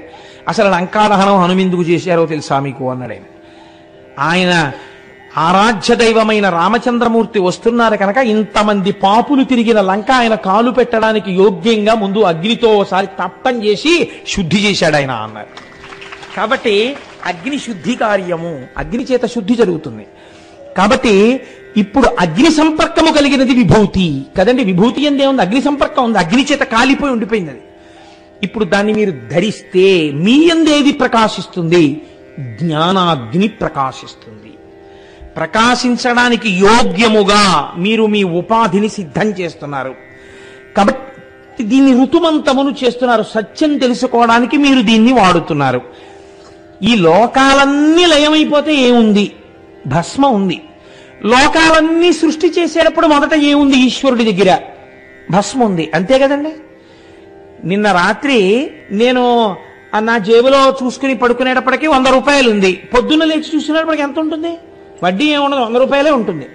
అసలు లంకాదహనం హనుమెందుకు చేశారో తెలుసా మీకు అన్నాడు ఆయన. ఆయన ఆరాధ్య దైవమైన రామచంద్రమూర్తి వస్తున్నారు కనుక ఇంతమంది పాపులు తిరిగిన లంక ఆయన కాలు పెట్టడానికి యోగ్యంగా ముందు అగ్నితో ఒకసారి తప్తం చేసి శుద్ధి చేశాడు ఆయన అన్నారు. కాబట్టి అగ్ని శుద్ధి కార్యము, అగ్ని చేత శుద్ధి జరుగుతుంది. కాబట్టి ఇప్పుడు అగ్ని సంపర్కము కలిగినది విభూతి కదండి. విభూతి ఎందే ఉంది, అగ్ని సంపర్కం ఉంది, అగ్ని చేత కాలిపోయి ఉండిపోయింది అది. ఇప్పుడు దాన్ని మీరు ధరిస్తే మీ ఎందేది ప్రకాశిస్తుంది? జ్ఞానాగ్ని ప్రకాశిస్తుంది. ప్రకాశించడానికి యోగ్యముగా మీరు మీ ఉపాధిని సిద్ధం చేస్తున్నారు. కాబట్టి దీన్ని ఋతుమంతమును చేస్తున్నారు. సత్యం తెలుసుకోవడానికి మీరు దీన్ని వాడుతున్నారు. ఈ లోకాలన్నీ లయమైపోతే ఏముంది? భస్మ ఉంది. లోకాలన్నీ సృష్టి చేసేటప్పుడు మొదట ఏముంది? ఈశ్వరుడి దగ్గర భస్మ ఉంది. అంతే కదండి. నిన్న రాత్రి నేను నా జేబులో చూసుకుని పడుకునేటప్పటికీ 100 రూపాయలు ఉంది. పొద్దున్న లేచి చూసుకునేటప్పటికి ఎంత ఉంటుంది? వడ్డీ ఏముండదు, 100 రూపాయలే ఉంటుంది.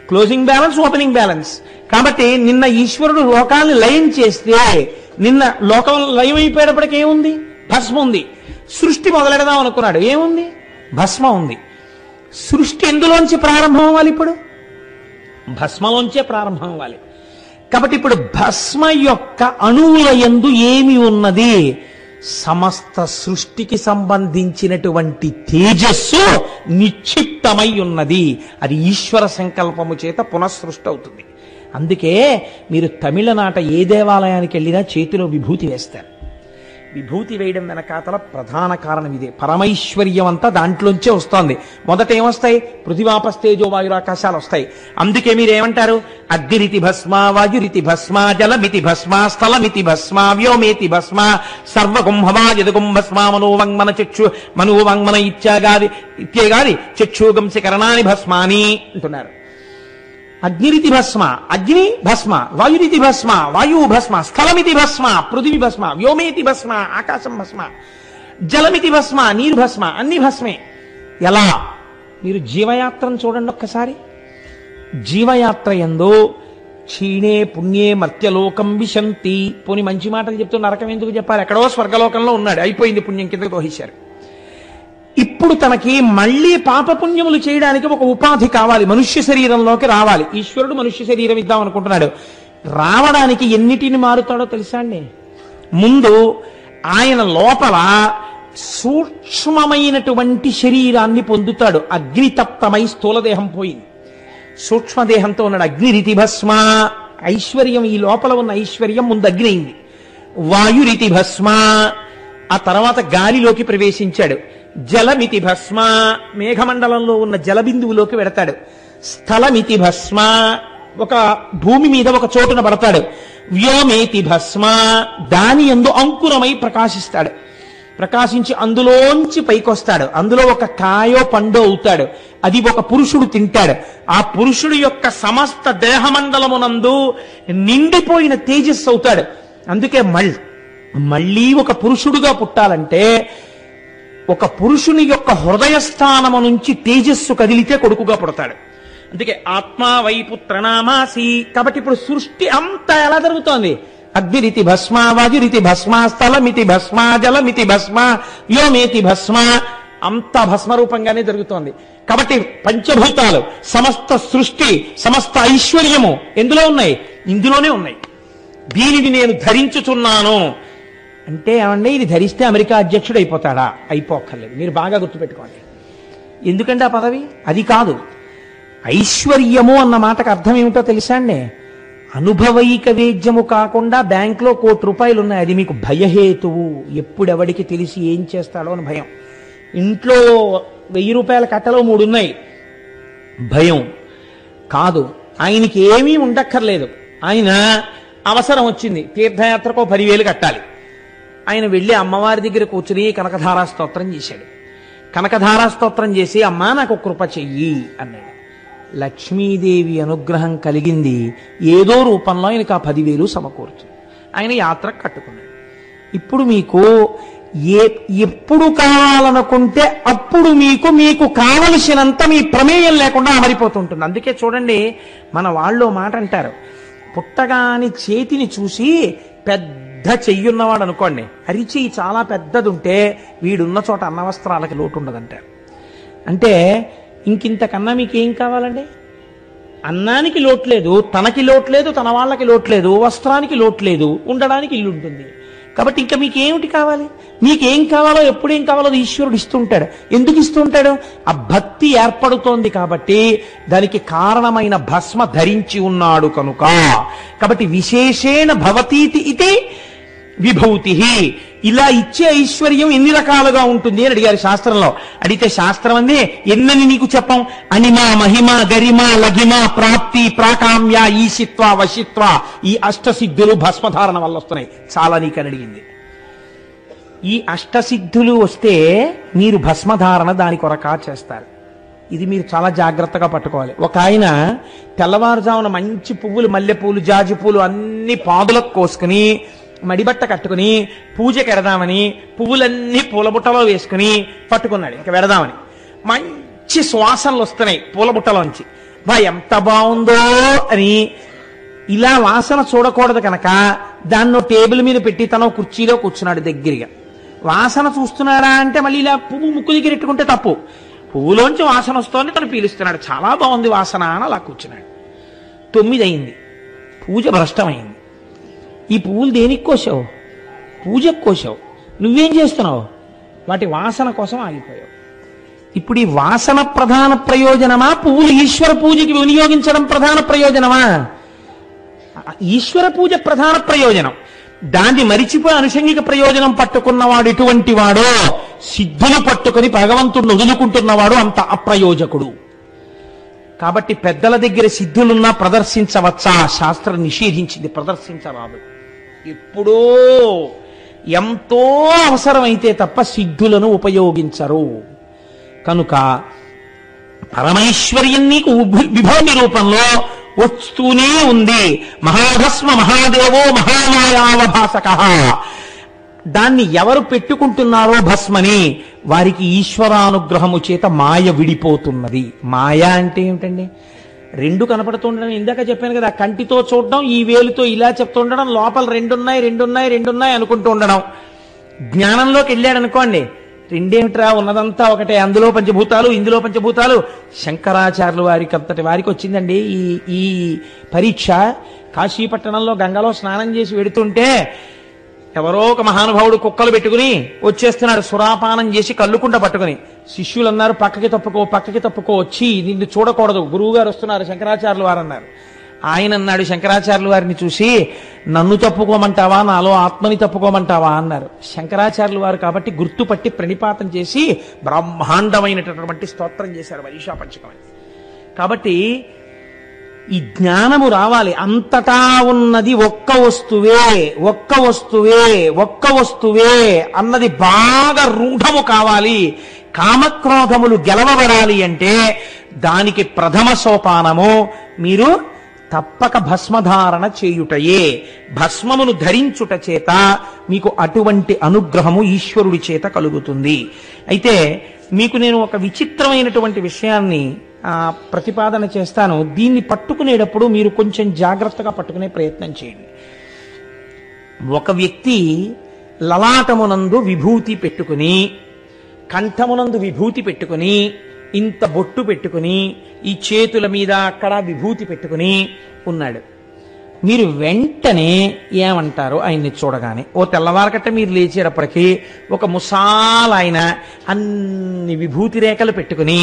Closing balance, opening balance. కాబట్టి నిన్న ఈశ్వరుడు లోకాలను లయం చేస్తే నిన్న లోకం లయం అయిపోయేటప్పటికి ఏముంది? భస్మ ఉంది. సృష్టి మొదలెడదాం అనుకున్నాడు, ఏముంది? భస్మ ఉంది. సృష్టి ఎందులోంచి ప్రారంభం అవ్వాలి? ఇప్పుడు భస్మలోంచే ప్రారంభం అవ్వాలి. కాబట్టి ఇప్పుడు భస్మ యొక్క అణువుల యందు ఏమి ఉన్నది? సమస్త సృష్టికి సంబంధించినటువంటి తేజస్సు నిక్షిప్తమై ఉన్నది. అది ఈశ్వర సంకల్పము చేత పునఃసృష్టి అవుతుంది. అందుకే మీరు తమిళనాట ఏ దేవాలయానికి వెళ్ళినా చేతిలో విభూతి వేస్తారు. విభూతి వేయడం వెనకాతల ప్రధాన కారణం ఇదే. పరమైశ్వర్యం అంతా దాంట్లోంచే వస్తోంది. మొదట ఏమొస్తాయి? పృథివాపస్తేజో వాయురాకాశాలు వస్తాయి. అందుకే మీరేమంటారు? అగ్నిరితి భస్మ, వాయురితి భస్మ, జలమితి భస్మ, స్థలమితి భస్మ, వ్యోమేతి భస్మ, సర్వగుంభమా యదుగుంభస్మ, మనోవంగ్మన చక్షు మనోవంగ్మన ఇత్యేగాది చక్షుగంశకరణాని భస్మాని అంటున్నారు. అగ్నిరితి భస్మ, అగ్ని భస్మ, వాయురితి భస్మ, వాయువు భస్మ, స్థలమితి భస్మ, పృథివీ భస్మ, వ్యోమేతి భస్మ, ఆకాశం భస్మ, జలమితి భస్మ, నీరు భస్మ, అన్ని భస్మే. ఎలా? మీరు జీవయాత్రను చూడండి ఒక్కసారి. జీవయాత్ర యందు క్షీణే పుణ్యే మర్త్యలోకం విశంతి. పోని మంచి మాటలు చెప్తూ నరకం ఎందుకు చెప్పారు? ఎక్కడో స్వర్గలోకంలో ఉన్నాడు, అయిపోయింది, పుణ్యం కింద తోహించారు. ఇప్పుడు తనకి మళ్ళీ పాపపుణ్యములు చేయడానికి ఒక ఉపాధి కావాలి, మనుష్య శరీరంలోకి రావాలి. ఈశ్వరుడు మనుష్య శరీరం ఇద్దాం అనుకుంటున్నాడు. రావడానికి ఎన్నిటిని మారుతాడో తెలుసా అండి? ముందు ఆయన లోపల సూక్ష్మమైనటువంటి శరీరాన్ని పొందుతాడు. అగ్నితప్తమై స్థూలదేహం పోయింది, సూక్ష్మదేహంతో ఉన్నాడు. అగ్నిరితి భస్మ, ఐశ్వర్యం, ఈ లోపల ఉన్న ఐశ్వర్యం ముందు అగ్ని అయింది. వాయురితి భస్మ, ఆ తర్వాత గాలిలోకి ప్రవేశించాడు. జలమితి భస్మ, మేఘమండలంలో ఉన్న జలబిందువులోకి వెడతాడు. స్థలమితి భస్మ, ఒక భూమి మీద ఒక చోటున పడతాడు. వ్యోమేతి భస్మ, దాని యందు అంకురమై ప్రకాశిస్తాడు. ప్రకాశించి అందులోంచి పైకొస్తాడు. అందులో ఒక కాయో పండో అవుతాడు. అది ఒక పురుషుడు తింటాడు. ఆ పురుషుడు యొక్క సమస్త దేహమండలమునందు నిండిపోయిన తేజస్సు అవుతాడు. అందుకే మళ్ళీ ఒక పురుషుడుగా పుట్టాలంటే ఒక పురుషుని యొక్క హృదయస్థానము నుంచి తేజస్సు కదిలితే కొడుకుగా పుడతాడు. అందుకే ఆత్మా వైపుత్రనామాసి. కాబట్టి ఇప్పుడు సృష్టి అంతా ఎలా జరుగుతోంది? అగ్నిరితి భస్మ, వాయురితి భస్మ, స్థలమితి భస్మ, జలమితి భస్మ, వ్యోమేతి భస్మ, అంతా భస్మరూపంగానే జరుగుతోంది. కాబట్టి పంచభూతాలు, సమస్త సృష్టి, సమస్త ఐశ్వర్యము ఎందులో ఉన్నాయి? ఇందులోనే ఉన్నాయి. దీనిని నేను ధరించుచున్నాను అంటే ఏమండి, ఇది ధరిస్తే అమెరికా అధ్యక్షుడు అయిపోతాడా? అయిపోక్కర్లేదు. మీరు బాగా గుర్తుపెట్టుకోండి. ఎందుకంటే ఆ పదవి అది కాదు. ఐశ్వర్యము అన్న మాటకు అర్థం ఏమిటో తెలుసా అండి? అనుభవైక వేద్యము కాకుండా బ్యాంకులో ₹1,00,00,000 ఉన్నాయి, అది మీకు భయహేతువు. ఎప్పుడెవడికి తెలిసి ఏం చేస్తాడో అని భయం. ఇంట్లో ₹1000 కట్టలో 3 ఉన్నాయి, భయం కాదు. ఆయనకి ఏమీ ఉండక్కర్లేదు. ఆయన అవసరం వచ్చింది, తీర్థయాత్రకో 10,000 కట్టాలి. ఆయన వెళ్ళి అమ్మవారి దగ్గర కూర్చుని కనకధారా స్తోత్రం చేశాడు. కనకధారా స్తోత్రం చేసి, అమ్మా నాకు కృప చెయ్యి అన్నాడు. లక్ష్మీదేవి అనుగ్రహం కలిగింది. ఏదో రూపంలో ఆయనకు ఆ 10,000 సమకూర్చుంది. ఆయన యాత్ర కట్టుకున్నాడు. ఇప్పుడు మీకు ఎప్పుడు కావాలనుకుంటే అప్పుడు మీకు కావలసినంత మీ ప్రమేయం లేకుండా అమరిపోతుంటుంది. అందుకే చూడండి, మన వాళ్ళు మాట అంటారు, పుట్టగాని చేతిని చూసి పెద్ద చెయ్యున్నవాడు అనుకోండి, అరిచెయ్యి చాలా పెద్దది ఉంటే వీడున్న చోట అన్నవస్త్రాలకి లోటు ఉండదంటారు. అంటే ఇంకింతకన్నా మీకేం కావాలండి? అన్నానికి లోటు లేదు, తనకి లోటు లేదు, తన వాళ్ళకి లోటు లేదు, వస్త్రానికి లోటు లేదు, ఉండడానికి ఇల్లు ఉంటుంది. కాబట్టి ఇంకా మీకేమిటి కావాలి? మీకేం కావాలో, ఎప్పుడేం కావాలో ఈశ్వరుడు ఇస్తుంటాడు. ఎందుకు ఇస్తుంటాడు? ఆ భక్తి ఏర్పడుతోంది కాబట్టి, దానికి కారణమైన భస్మ ధరించి ఉన్నాడు కనుక. కాబట్టి విశేషేణ భవతీతి ఇది విభూతి. ఇలా ఇచ్చే ఐశ్వర్యం ఎన్ని రకాలుగా ఉంటుంది అని అడిగారు శాస్త్రంలో. అడిగితే శాస్త్రం అంది, ఎన్నని నీకు చెప్పం? అనిమ, మహిమ, గరిమ, లఘిమ, ప్రాప్తి, ప్రాకామ్య, ఈశిత్వ, వశిత్వ, ఈ అష్టసిద్ధులు భస్మధారణ వల్ల వస్తున్నాయి. చాలా నీకని అడిగింది. ఈ అష్టసిద్ధులు వస్తే మీరు భస్మధారణ దాని కొరకా చేస్తారు. ఇది మీరు చాలా జాగ్రత్తగా పట్టుకోవాలి. ఒక ఆయన తెల్లవారుజామున మంచి పువ్వులు, మల్లెపూలు, జాజి పూలు అన్ని పాదులకు కోసుకుని మడిబట్ట కట్టుకుని పూజకి ఎడదామని పువ్వులన్నీ పూలబుట్టలో వేసుకుని పట్టుకున్నాడు. ఇంకా వెడదామని మంచి సువాసనలు వస్తున్నాయి పూలబుట్టలోంచి. ఎంత బాగుందో అని ఇలా వాసన చూడకూడదు కనుక దాన్ని టేబుల్ మీద పెట్టి తన కుర్చీలో కూర్చున్నాడు దగ్గరగా. వాసన చూస్తున్నాడా అంటే మళ్ళీ ఇలా పువ్వు ముక్కు దగ్గర పెట్టుకుంటే తప్పు. పువ్వులోంచి వాసన వస్తోంది, తను పీలుస్తున్నాడు. చాలా బాగుంది వాసన అని అలా కూర్చున్నాడు. 9 అయింది, పూజ భ్రష్టమైంది. ఈ పువ్వులు దేనికి కోసావు? పూజకు కోసావు. నువ్వేం చేస్తున్నావు? వాటి వాసన కోసం ఆగిపోయావు. ఇప్పుడు ఈ వాసన ప్రధాన ప్రయోజనమా, పువ్వులు ఈశ్వర పూజకి వినియోగించడం ప్రధాన ప్రయోజనమా? ఈశ్వర పూజ ప్రధాన ప్రయోజనం. దాన్ని మరిచిపోయి అనుషంగిక ప్రయోజనం పట్టుకున్నవాడు ఎటువంటి వాడో, సిద్ధులు పట్టుకుని భగవంతుడిని వదులుకుంటున్నవాడు అంత అప్రయోజకుడు. కాబట్టి పెద్దల దగ్గర సిద్ధులున్నా ప్రదర్శించవచ్చా? శాస్త్రం నిషేధించింది, ప్రదర్శించరాదు. ఎప్పుడో ఎంతో అవసరమైతే తప్ప సిద్ధులను ఉపయోగించరు. కనుక పరమైశ్వర్యం నీకు విభూమి రూపంలో వస్తూనే ఉంది. మహాభస్మ మహాదేవో మహామాయావభాసక. దాన్ని ఎవరు పెట్టుకుంటున్నారో భస్మని, వారికి ఈశ్వరానుగ్రహము చేత మాయ విడిపోతున్నది. మాయ అంటే ఏమిటండి? రెండు కనపడుతుండడం. ఇందాక చెప్పాను కదా, కంటితో చూడడం, ఈ వేలుతో ఇలా చెప్తుండడం, లోపల రెండున్నాయి అనుకుంటూ ఉండడం. జ్ఞానంలోకి వెళ్ళాడు అనుకోండి, రెండేమిట్రా ఉన్నదంతా ఒకటే, అందులో పంచభూతాలు ఇందులో పంచభూతాలు. శంకరాచార్యుల వారికి అంతటి వారికి వచ్చిందండి ఈ పరీక్ష. కాశీపట్టణంలో గంగలో స్నానం చేసి వెడుతుంటే ఎవరో ఒక మహానుభావుడు కుక్కలు పెట్టుకుని వచ్చేస్తున్నాడు, సురాపానం చేసి కళ్ళుకుంట పట్టుకుని. శిష్యులు అన్నారు, పక్కకి తప్పుకో, వచ్చి నిన్ను చూడకూడదు, గురువు గారు వస్తున్నారు శంకరాచార్యుల వారు అన్నారు. ఆయన అన్నాడు శంకరాచార్యుల వారిని చూసి, నన్ను తప్పుకోమంటావా, నాలో ఆత్మని తప్పుకోమంటావా అన్నారు. శంకరాచార్యుల వారు కాబట్టి గుర్తుపట్టి ప్రణిపాతం చేసి బ్రహ్మాండమైనటువంటి స్తోత్రం చేశారు మనీషా పంచకమని. కాబట్టి ఈ జ్ఞానము రావాలి. అంతటా ఉన్నది ఒక్క వస్తువే అన్నది బాగా రూఢము కావాలి. కామక్రోధములు గెలవబడాలి అంటే దానికి ప్రథమ సోపానము మీరు తప్పక భస్మధారణ చేయుటయే. భస్మమును ధరించుట చేత మీకు అటువంటి అనుగ్రహము ఈశ్వరుడి చేత కలుగుతుంది. అయితే మీకు నేను ఒక విచిత్రమైనటువంటి విషయాన్ని ప్రతిపాదన చేస్తాను. దీన్ని పట్టుకునేటప్పుడు మీరు కొంచెం జాగ్రత్తగా పట్టుకునే ప్రయత్నం చేయండి. ఒక వ్యక్తి లలాటమునందు విభూతి పెట్టుకుని, కంఠమునందు విభూతి పెట్టుకుని, ఇంత బొట్టు పెట్టుకుని, ఈ చేతుల మీద అక్కడ విభూతి పెట్టుకుని ఉన్నాడు. మీరు వెంటనే ఏమంటారు? ఆయన్ని చూడగానే ఓ తెల్లవారకట్ట మీరు లేచేటప్పటికీ ఒక ముసాలాయన అన్ని విభూతి రేఖలు పెట్టుకుని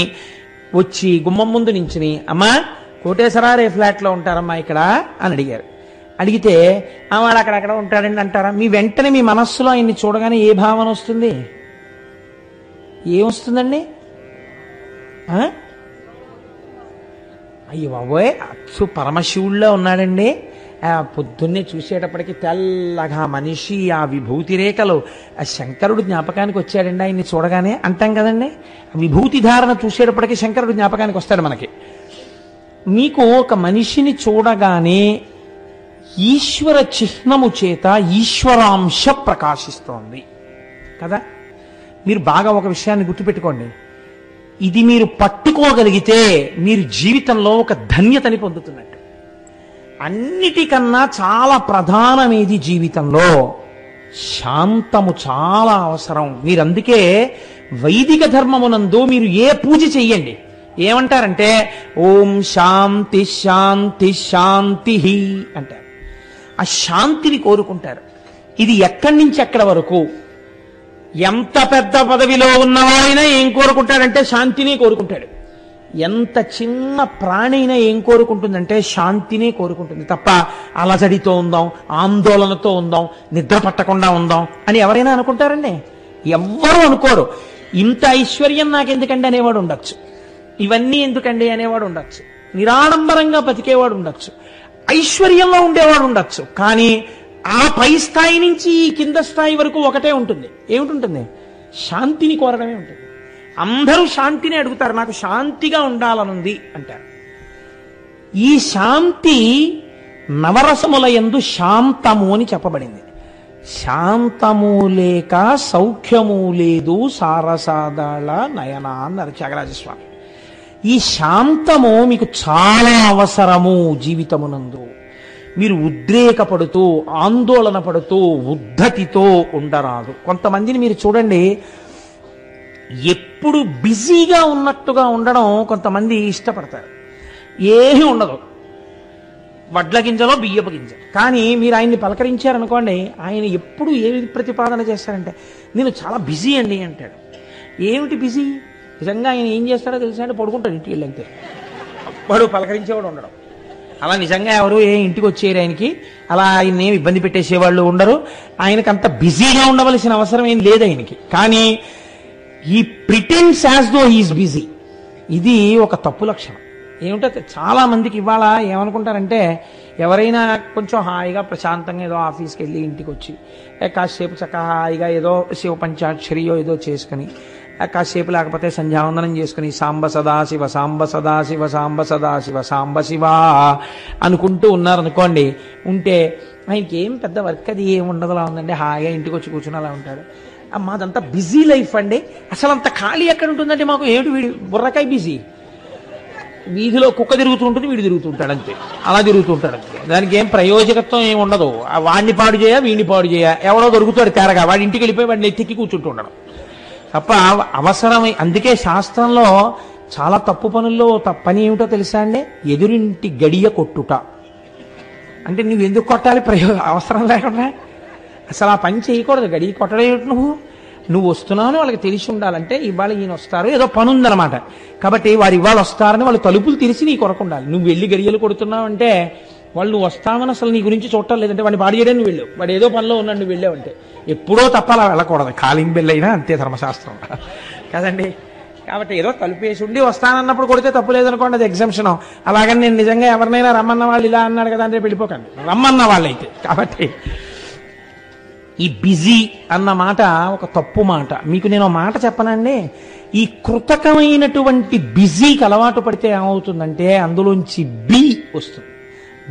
వచ్చి గుమ్మం ముందు నించుని, అమ్మా కోటేశ్వరారే ఫ్లాట్లో ఉంటారమ్మా ఇక్కడ అని అడిగారు. అడిగితే వాడు అక్కడక్కడ ఉంటాడండి అంటారా? మీ వెంటనే మీ మనస్సులో ఆయన్ని చూడగానే ఏ భావన వస్తుంది? ఏమొస్తుందండి? అయ్యో బాబోయ్, అచ్చు పరమశివుల్లో ఉన్నాడండి. పొద్దున్నే చూసేటప్పటికి తెల్లగా మనిషి, ఆ విభూతి రేఖలు, ఆ శంకరుడు జ్ఞాపకానికి వచ్చాడండి ఆయన్ని చూడగానే అంటాం కదండి. విభూతి ధారణ చూసేటప్పటికి శంకరుడు జ్ఞాపకానికి వస్తాడు మనకి. మీకు ఒక మనిషిని చూడగానే ఈశ్వర చిహ్నము చేత ఈశ్వరాంశ ప్రకాశిస్తోంది కదా. మీరు బాగా ఒక విషయాన్ని గుర్తుపెట్టుకోండి, ఇది మీరు పట్టుకోగలిగితే మీరు జీవితంలో ఒక ధన్యతని పొందుతున్నట్టు. అన్నిటికన్నా చాలా ప్రధానమేది జీవితంలో? శాంతము చాలా అవసరం. మీరు అందుకే వైదిక ధర్మమునందు మీరు ఏ పూజ చెయ్యండి, ఏమంటారంటే ఓం శాంతి శాంతి శాంతి అంటారు. ఆ శాంతిని కోరుకుంటారు. ఇది ఎక్కడి నుంచి ఎక్కడి వరకు? ఎంత పెద్ద పదవిలో ఉన్నవాడైనా ఏం కోరుకుంటాడంటే శాంతినే కోరుకుంటాడు. ఎంత చిన్న ప్రాణైనా ఏం కోరుకుంటుందంటే శాంతినే కోరుకుంటుంది తప్ప అలజడితో ఉందాం, ఆందోళనతో ఉందాం, నిద్ర పట్టకుండా ఉందాం అని ఎవరైనా అనుకుంటారండి? ఎవ్వరూ అనుకోరు. ఇంత ఐశ్వర్యం నాకెందుకండి అనేవాడు ఉండొచ్చు, ఇవన్నీ ఎందుకండి అనేవాడు ఉండొచ్చు, నిరాడంబరంగా బతికేవాడు ఉండొచ్చు, ఐశ్వర్యంలో ఉండేవాడు ఉండొచ్చు. కానీ ఆ పై స్థాయి నుంచి ఈ కింద స్థాయి వరకు ఒకటే ఉంటుంది. ఏమిటి? శాంతిని కోరడమే ఉంటుంది. అందరూ శాంతిని అడుగుతారు, నాకు శాంతిగా ఉండాలనుంది అంటారు. ఈ శాంతి నవరసముల యందు శాంతము అని చెప్పబడింది. శాంతము లేక సౌఖ్యము లేదు సారసాదాళ నయన అన్నారు త్యాగరాజస్వామి. ఈ శాంతము మీకు చాలా అవసరము జీవితమునందు. మీరు ఉద్రేకపడుతూ ఆందోళన పడుతూ ఉద్ధతితో ఉండరాదు. కొంతమందిని మీరు చూడండి, ఎప్పుడు బిజీగా ఉన్నట్టుగా ఉండడం కొంతమంది ఇష్టపడతారు. ఏమీ ఉండదు, వడ్ల గింజలో బియ్యపు గింజ. కానీ మీరు ఆయన్ని పలకరించారనుకోండి, ఆయన ఎప్పుడు ఏమి ప్రతిపాదన చేస్తారంటే నేను చాలా బిజీ అండి అంటాడు. ఏమిటి బిజీ? నిజంగా ఆయన ఏం చేస్తాడో తెలుసా అంటే పడుకుంటాడు ఇంటికి వెళ్ళి, అంతే. వాడు పలకరించేవాడు ఉండడం. అలా నిజంగా ఎవరు ఇంటికి వచ్చేయరు ఆయనకి, అలా ఆయన ఏమి ఇబ్బంది పెట్టేసేవాళ్ళు ఉండరు. ఆయనకి అంత బిజీగా ఉండవలసిన అవసరం ఏం లేదు ఆయనకి. కానీ ఈ pretence as though he is busy, ఇది ఒక తప్పు లక్షణం. ఏమిటంటే చాలా మందికి ఇవాళ ఏమనుకుంటారంటే, ఎవరైనా కొంచెం హాయిగా ప్రశాంతంగా ఏదో ఆఫీస్కి వెళ్ళి ఇంటికి వచ్చి కాసేపు చక్కగా హాయిగా ఏదో శివ పంచాక్షరియో ఏదో చేసుకుని, కాసేపు లేకపోతే సంధ్యావందనం చేసుకుని సాంబ సదాశివ సాంబ సదాశివ సాంబ సదాశివ సాంబ శివ అనుకుంటూ ఉన్నారనుకోండి, ఉంటే ఆయనకి ఏం పెద్ద వర్క్ అది ఏం ఉండదులా ఉందండి, హాయిగా ఇంటికి వచ్చి కూర్చుని అలా ఉంటాడు. మాదంతా బిజీ లైఫ్ అండి, అసలు అంత ఖాళీ ఎక్కడ ఉంటుందంటే మాకు, ఏమిటి వీడి బుర్రకాయ బిజీ, వీధిలో కుక్క తిరుగుతూ ఉంటుంది వీడు తిరుగుతుంటాడు అంతే, అలా తిరుగుతుంటాడు అంతే, దానికి ఏం ప్రయోజకత్వం ఏమి ఉండదు. వాడిని పాడు చేయ వీడిని పాడు చేయ, ఎవడో దొరుకుతాడు తేరగా, వాడి ఇంటికి వెళ్ళిపోయి వాడిని ఎత్తికి కూర్చుంటుండడం తప్ప అవసరమై. అందుకే శాస్త్రంలో చాలా తప్పు పనుల్లో పని ఏమిటో తెలుసా అండి, ఎదురింటి గడియ కొట్టుట. అంటే నువ్వు ఎందుకు కొట్టాలి అవసరం లేకుండా, అసలు ఆ పని చేయకూడదు. గడియ కొట్టడం ఏమిటి, నువ్వు వస్తున్నావు వాళ్ళకి తెలిసి ఉండాలంటే ఇవాళ ఈయన వస్తారు, ఏదో పని ఉందన్నమాట, కాబట్టి వారు ఇవాళ వస్తారని వాళ్ళు తలుపులు తెరిచి నీ కొరకు ఉండాలి. నువ్వు వెళ్ళి గడియలు కొడుతున్నావు అంటే వాళ్ళు నువ్వు వస్తామని అసలు నీ గురించి చూడటం లేదంటే వాడిని పాడు చేయడం నువ్వు వెళ్ళావు, వాడు ఏదో పనిలో ఉన్నాడు నువ్వు వెళ్ళావంటే ఎప్పుడో తప్ప అలా వెళ్ళకూడదు. కాలింగ్ బెల్ అయినా అంతే ధర్మశాస్త్రం కదండి. కాబట్టి ఏదో తలుపు వేసి ఉండి వస్తానన్నప్పుడు కొడితే తప్పు లేదనుకోండి, అది ఎగ్జామ్షన్. అలాగని నేను నిజంగా ఎవరినైనా రమ్మన్న వాళ్ళు ఇలా అన్నాడు కదా అంటే వెళ్ళిపోకండి, రమ్మన్న వాళ్ళైతే. కాబట్టి ఈ బిజీ అన్న మాట ఒక తప్పు మాట. మీకు నేను మాట చెప్పనండి, ఈ కృతకమైనటువంటి బిజీకి అలవాటు పడితే ఏమవుతుందంటే అందులోంచి బి వస్తుంది.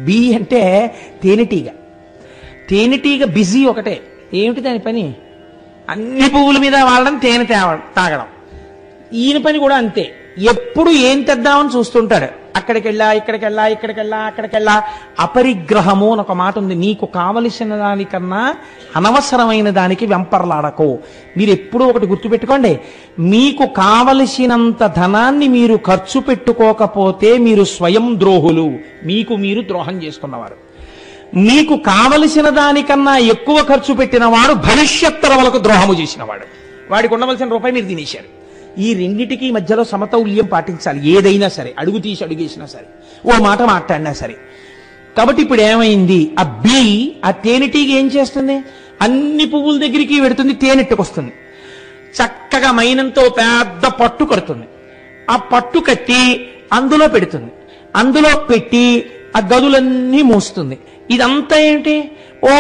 బి అంటే తేనెటీగ. తేనెటీగ బిజీ ఒకటే, ఏమిటి దాని పని, అన్ని పువ్వుల మీద వాడడం, తేనె తాగడం. ఈయన పని కూడా అంతే, ఎప్పుడు ఏం తెద్దామని చూస్తుంటాడు, అక్కడికెళ్ళా ఇక్కడికెళ్ళా ఇక్కడికెళ్ళా అక్కడికెళ్ళా. అపరిగ్రహము అని ఒక మాట ఉంది, నీకు కావలసిన దానికన్నా అనవసరమైన దానికి వెంపర్లాడకు. మీరు ఎప్పుడూ ఒకటి గుర్తుపెట్టుకోండి, మీకు కావలసినంత ధనాన్ని మీరు ఖర్చు పెట్టుకోకపోతే మీరు స్వయం ద్రోహులు, మీకు మీరు ద్రోహం చేసుకున్నవారు. మీకు కావలసిన దానికన్నా ఎక్కువ ఖర్చు పెట్టిన వాడు భవిష్యత్తరవలకు ద్రోహము చేసినవాడు, వాడికి ఉండవలసిన రూపాయి మీరు తినేశారు. ఈ రెండిటికి మధ్యలో సమతౌల్యం పాటించాలి. ఏదైనా సరే, అడుగు తీసి అడుగేసినా సరే, ఓ మాట మాట్లాడినా సరే. కాబట్టి ఇప్పుడు ఏమైంది, ఆ బి, ఆ తేనెటీగ ఏం చేస్తుంది, అన్ని పువ్వుల దగ్గరికి వెడుతుంది, తేనెట్టుకొస్తుంది. చక్కగా మైనంతో పెద్ద పట్టు కడుతుంది, ఆ పట్టు కట్టి అందులో పెడుతుంది, అందులో పెట్టి ఆ గదులన్నీ మూస్తుంది. ఇదంతా ఏంటి, ఓ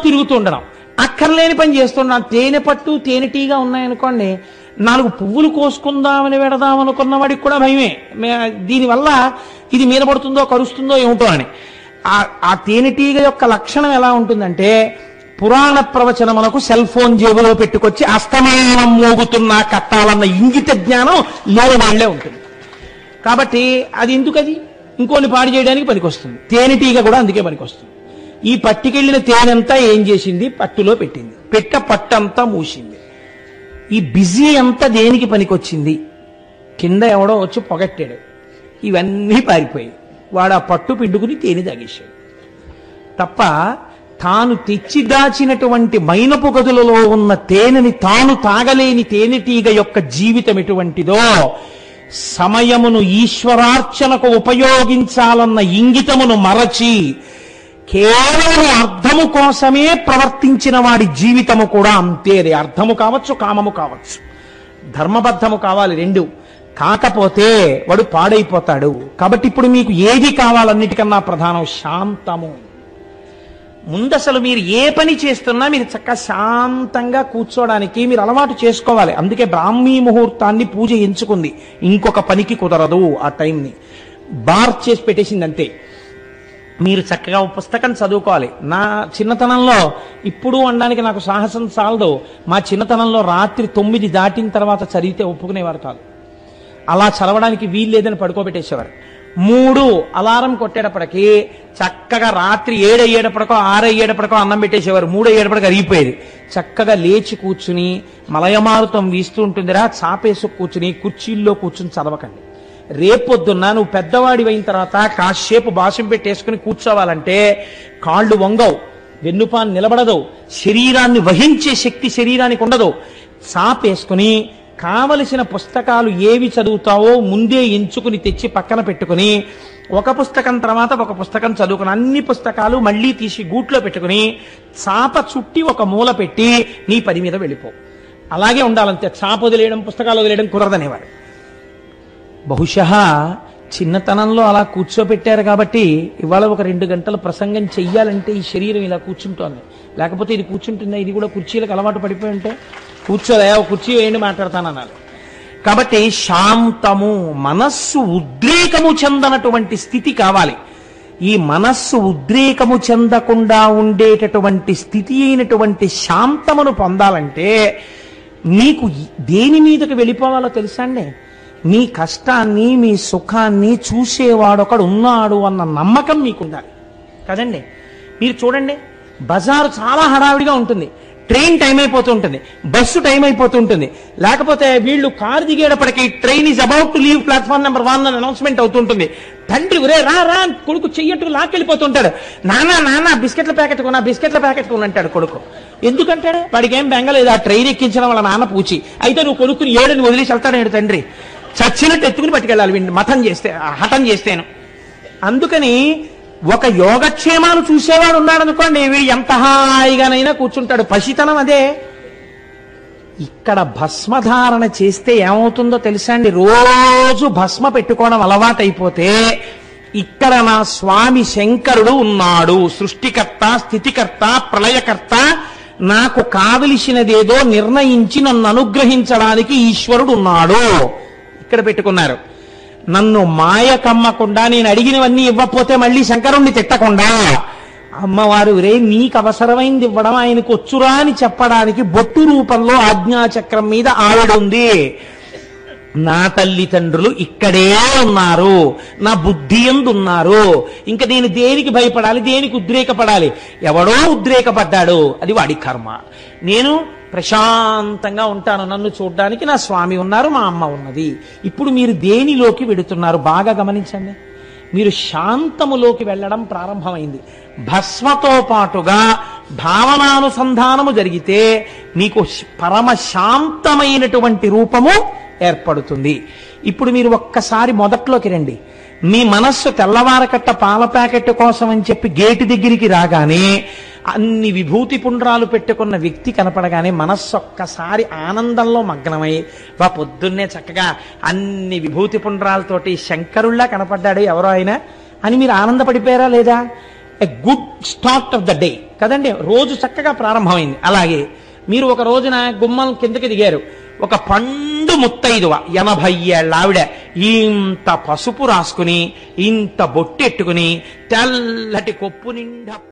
తిరుగుతుండడం, అక్కర్లేని పని చేస్తున్నాం. తేనె పట్టు తేనెటీగా ఉన్నాయనుకోండి, 4 పువ్వులు కోసుకుందామని వెడదామనుకున్న వాడికి కూడా భయమే, దీనివల్ల ఇది మీద పడుతుందో కరుస్తుందో ఏమిటో అని. ఆ తేనెటీగ యొక్క లక్షణం ఎలా ఉంటుందంటే, పురాణ ప్రవచనములకు సెల్ ఫోన్ జేబులో పెట్టుకొచ్చి అస్తమానం మోగుతున్న కట్టాలన్న ఇంగిత జ్ఞానం లేని వాళ్లే ఉంటుంది. కాబట్టి అది ఎందుకు, అది ఇంకోని పాడు చేయడానికి పనికొస్తుంది. తేనెటీగ కూడా అందుకే పనికొస్తుంది. ఈ పట్టుకెళ్లిన తేనెంతా ఏం చేసింది, పట్టులో పెట్టింది, పట్టంతా మూసింది. ఈ బిజీ అంతా దేనికి పనికొచ్చింది, కింద ఎవడో వచ్చి పొగట్టాడు, ఇవన్నీ పారిపోయి వాడు ఆ పట్టు పిండుకుని తేనె తాగేశాడు తప్ప, తాను తెచ్చి దాచినటువంటి మైనపు గదులలో ఉన్న తేనెని తాను తాగలేని తేనెటీగ యొక్క జీవితం ఎటువంటిదో, సమయమును ఈశ్వరార్చనకు ఉపయోగించాలన్న ఇంగితమును మరచి కేవలం అర్థము కోసమే ప్రవర్తించిన వాడి జీవితము కూడా అంతే. అర్థము కావచ్చు, కామము కావచ్చు, ధర్మబద్ధము కావాలి, రెండు కాకపోతే వాడు పాడైపోతాడు. కాబట్టి ఇప్పుడు మీకు ఏది కావాలన్నిటికన్నా ప్రధానం శాంతము. ముందసలు మీరు ఏ పని చేస్తున్నా మీరు చక్కగా శాంతంగా కూర్చోడానికి మీరు అలవాటు చేసుకోవాలి. అందుకే బ్రాహ్మీ ముహూర్తాన్ని పూజ ఎంచుకుంది, ఇంకొక పనికి కుదరదు. ఆ టైంని బార్ చేసి పెట్టేసింది అంతే. మీరు చక్కగా పుస్తకం చదువుకోవాలి. నా చిన్నతనంలో, ఇప్పుడు అనడానికి నాకు సాహసం చాలదు, మా చిన్నతనంలో రాత్రి 9 దాటిన తర్వాత చదివితే ఒప్పుకునేవారు కాదు. అలా చదవడానికి వీలు లేదని పడుకోబెట్టేసేవారు. 3 అలారం కొట్టేటప్పటికి చక్కగా రాత్రి 7 అయ్యేటప్పటికో 6 అయ్యేటప్పటికో అన్నం పెట్టేసేవారు. 3 అయ్యేటప్పటికి అరిగిపోయేది. చక్కగా లేచి కూర్చుని మలయమారుతం వీస్తూ ఉంటుందిరా, చాపేసు కూర్చుని కుర్చీల్లో కూర్చుని చదవకండి. రేపొద్దున్న నువ్వు పెద్దవాడి అయిన తర్వాత కాసేపు భాషం పెట్టేసుకుని కూర్చోవాలంటే కాళ్ళు వంగవు, వెన్నుపాన్ నిలబడదు, శరీరాన్ని వహించే శక్తి శరీరానికి ఉండదు. చాపేసుకుని కావలసిన పుస్తకాలు ఏవి చదువుతావో ముందే ఎంచుకుని తెచ్చి పక్కన పెట్టుకుని ఒక పుస్తకం తర్వాత ఒక పుస్తకం చదువుకుని అన్ని పుస్తకాలు మళ్ళీ తీసి గూట్లో పెట్టుకుని చాప చుట్టి ఒక మూల పెట్టి నీ పని మీద వెళ్ళిపో. అలాగే ఉండాలంతే. చాప వదిలేయడం, పుస్తకాలు వదిలేయడం కుదరదనేవారు. బహుశా చిన్నతనంలో అలా కూర్చోబెట్టారు కాబట్టి ఇవాళ ఒక 2 గంటలు ప్రసంగం చెయ్యాలంటే ఈ శరీరం ఇలా కూర్చుంటోంది. లేకపోతే ఇది కూర్చుంటుందా? ఇది కూడా కుర్చీలకు అలవాటు పడిపోయి ఉంటే కూర్చోలే, కుర్చీ వేయండి మాట్లాడతానన్నారు. కాబట్టి శాంతము, మనస్సు ఉద్రేకము చెందనటువంటి స్థితి కావాలి. ఈ మనస్సు ఉద్రేకము చెందకుండా ఉండేటటువంటి స్థితి అయినటువంటి శాంతమును పొందాలంటే నీకు దేని మీదకి వెళ్ళిపోవాలో తెలుసా అండి? మీ కష్టాన్ని, మీ సుఖాన్ని చూసేవాడొకడు ఉన్నాడు అన్న నమ్మకం మీకు ఉండాలి కదండి. మీరు చూడండి, బజారు చాలా హడావిడిగా ఉంటుంది, ట్రైన్ టైం అయిపోతూ ఉంటుంది, బస్సు టైం అయిపోతూ ఉంటుంది, లేకపోతే వీళ్ళు కారు దిగేటప్పటికి train is about to leave platform number 1 అని అనౌన్స్మెంట్ అవుతుంటుంది. తండ్రి ఒరే రా రా కొడుకు చెయ్యట్టుకు లాక్కెళ్ళిపోతుంటాడు. నానా బిస్కెట్ల ప్యాకెట్ కొన్నా, బిస్కెట్ల ప్యాకెట్ కొన్నా అంటాడు కొడుకు. ఎందుకంటాడు? వాడికి ఏం బెంగలేదు, ఆ ట్రైన్ ఎక్కించడం వాళ్ళ నాన్న పూచి. అయితే నువ్వు కొడుకుని 7 వదిలేసి వెళ్తాడు తండ్రి. చచ్చినట్టు ఎత్తుకుని పట్టుకెళ్ళాలి వీడిని హఠం చేస్తేను. అందుకని ఒక యోగక్షేమాలు చూసేవాడు ఉన్నాడు అనుకోండి, వీడు ఎంత హాయిగానైనా కూర్చుంటాడు. పసితనం అదే. ఇక్కడ భస్మధారణ చేస్తే ఏమవుతుందో తెలుసా అండి? రోజు భస్మ పెట్టుకోవడం అలవాటైపోతే ఇక్కడ నా స్వామి శంకరుడు ఉన్నాడు, సృష్టికర్త, స్థితికర్త, ప్రళయకర్త, నాకు కావలసినదేదో నిర్ణయించి నన్ను అనుగ్రహించడానికి ఈశ్వరుడు ఉన్నాడు, ఇక్కడ పెట్టుకున్నారు. నన్ను మాయ కమ్మకుండా, నేను అడిగినవన్నీ ఇవ్వకపోతే మళ్ళీ శంకరుణ్ణి తిట్టకుండా, అమ్మవారు రే నీకు అవసరమైంది ఇవ్వడం ఆయనకు వచ్చురా అని చెప్పడానికి బొట్టు రూపంలో ఆజ్ఞాచక్రం మీద ఆవిడుంది. నా తల్లిదండ్రులు ఇక్కడే ఉన్నారు, నా బుద్ధి యందు ఉన్నారు. ఇంకా నేను దేనికి భయపడాలి, దేనికి ఉద్రేకపడాలి? ఎవడో ఉద్రేకపడ్డాడు, అది వాడి కర్మ. నేను ప్రశాంతంగా ఉంటాను, నన్ను చూడ్డానికి నా స్వామి ఉన్నారు, మా అమ్మ ఉన్నది. ఇప్పుడు మీరు దేనిలోకి వెడుతున్నారు బాగా గమనించండి. మీరు శాంతములోకి వెళ్ళడం ప్రారంభమైంది. భస్మతో పాటుగా భావనానుసంధానము జరిగితే మీకు పరమ శాంతమైనటువంటి రూపము ఏర్పడుతుంది. ఇప్పుడు మీరు ఒక్కసారి మొదట్లోకి రండి. మీ మనస్సు తెల్లవారకట్ట పాల ప్యాకెట్ కోసం అని చెప్పి గేటు దగ్గరికి రాగానే అన్ని విభూతి పుండ్రాలు పెట్టుకున్న వ్యక్తి కనపడగానే మనస్సు ఒక్కసారి ఆనందంలో మగ్నమై పొద్దున్నే చక్కగా అన్ని విభూతి పుండ్రాలతోటి శంకరుల్లా కనపడ్డాడు ఎవరో ఆయన అని మీరు ఆనందపడిపోయారా లేదా? A good start of the day కదండి. రోజు చక్కగా ప్రారంభమైంది. అలాగే మీరు ఒక రోజున గుమ్మం కిందకి దిగారు, ఒక పండు ముత్తైదువ 80 ఏళ్ల ఆవిడ ఇంత పసుపు రాసుకుని, ఇంత బొట్టెట్టుకుని, తెల్లటి కొప్పు నిండా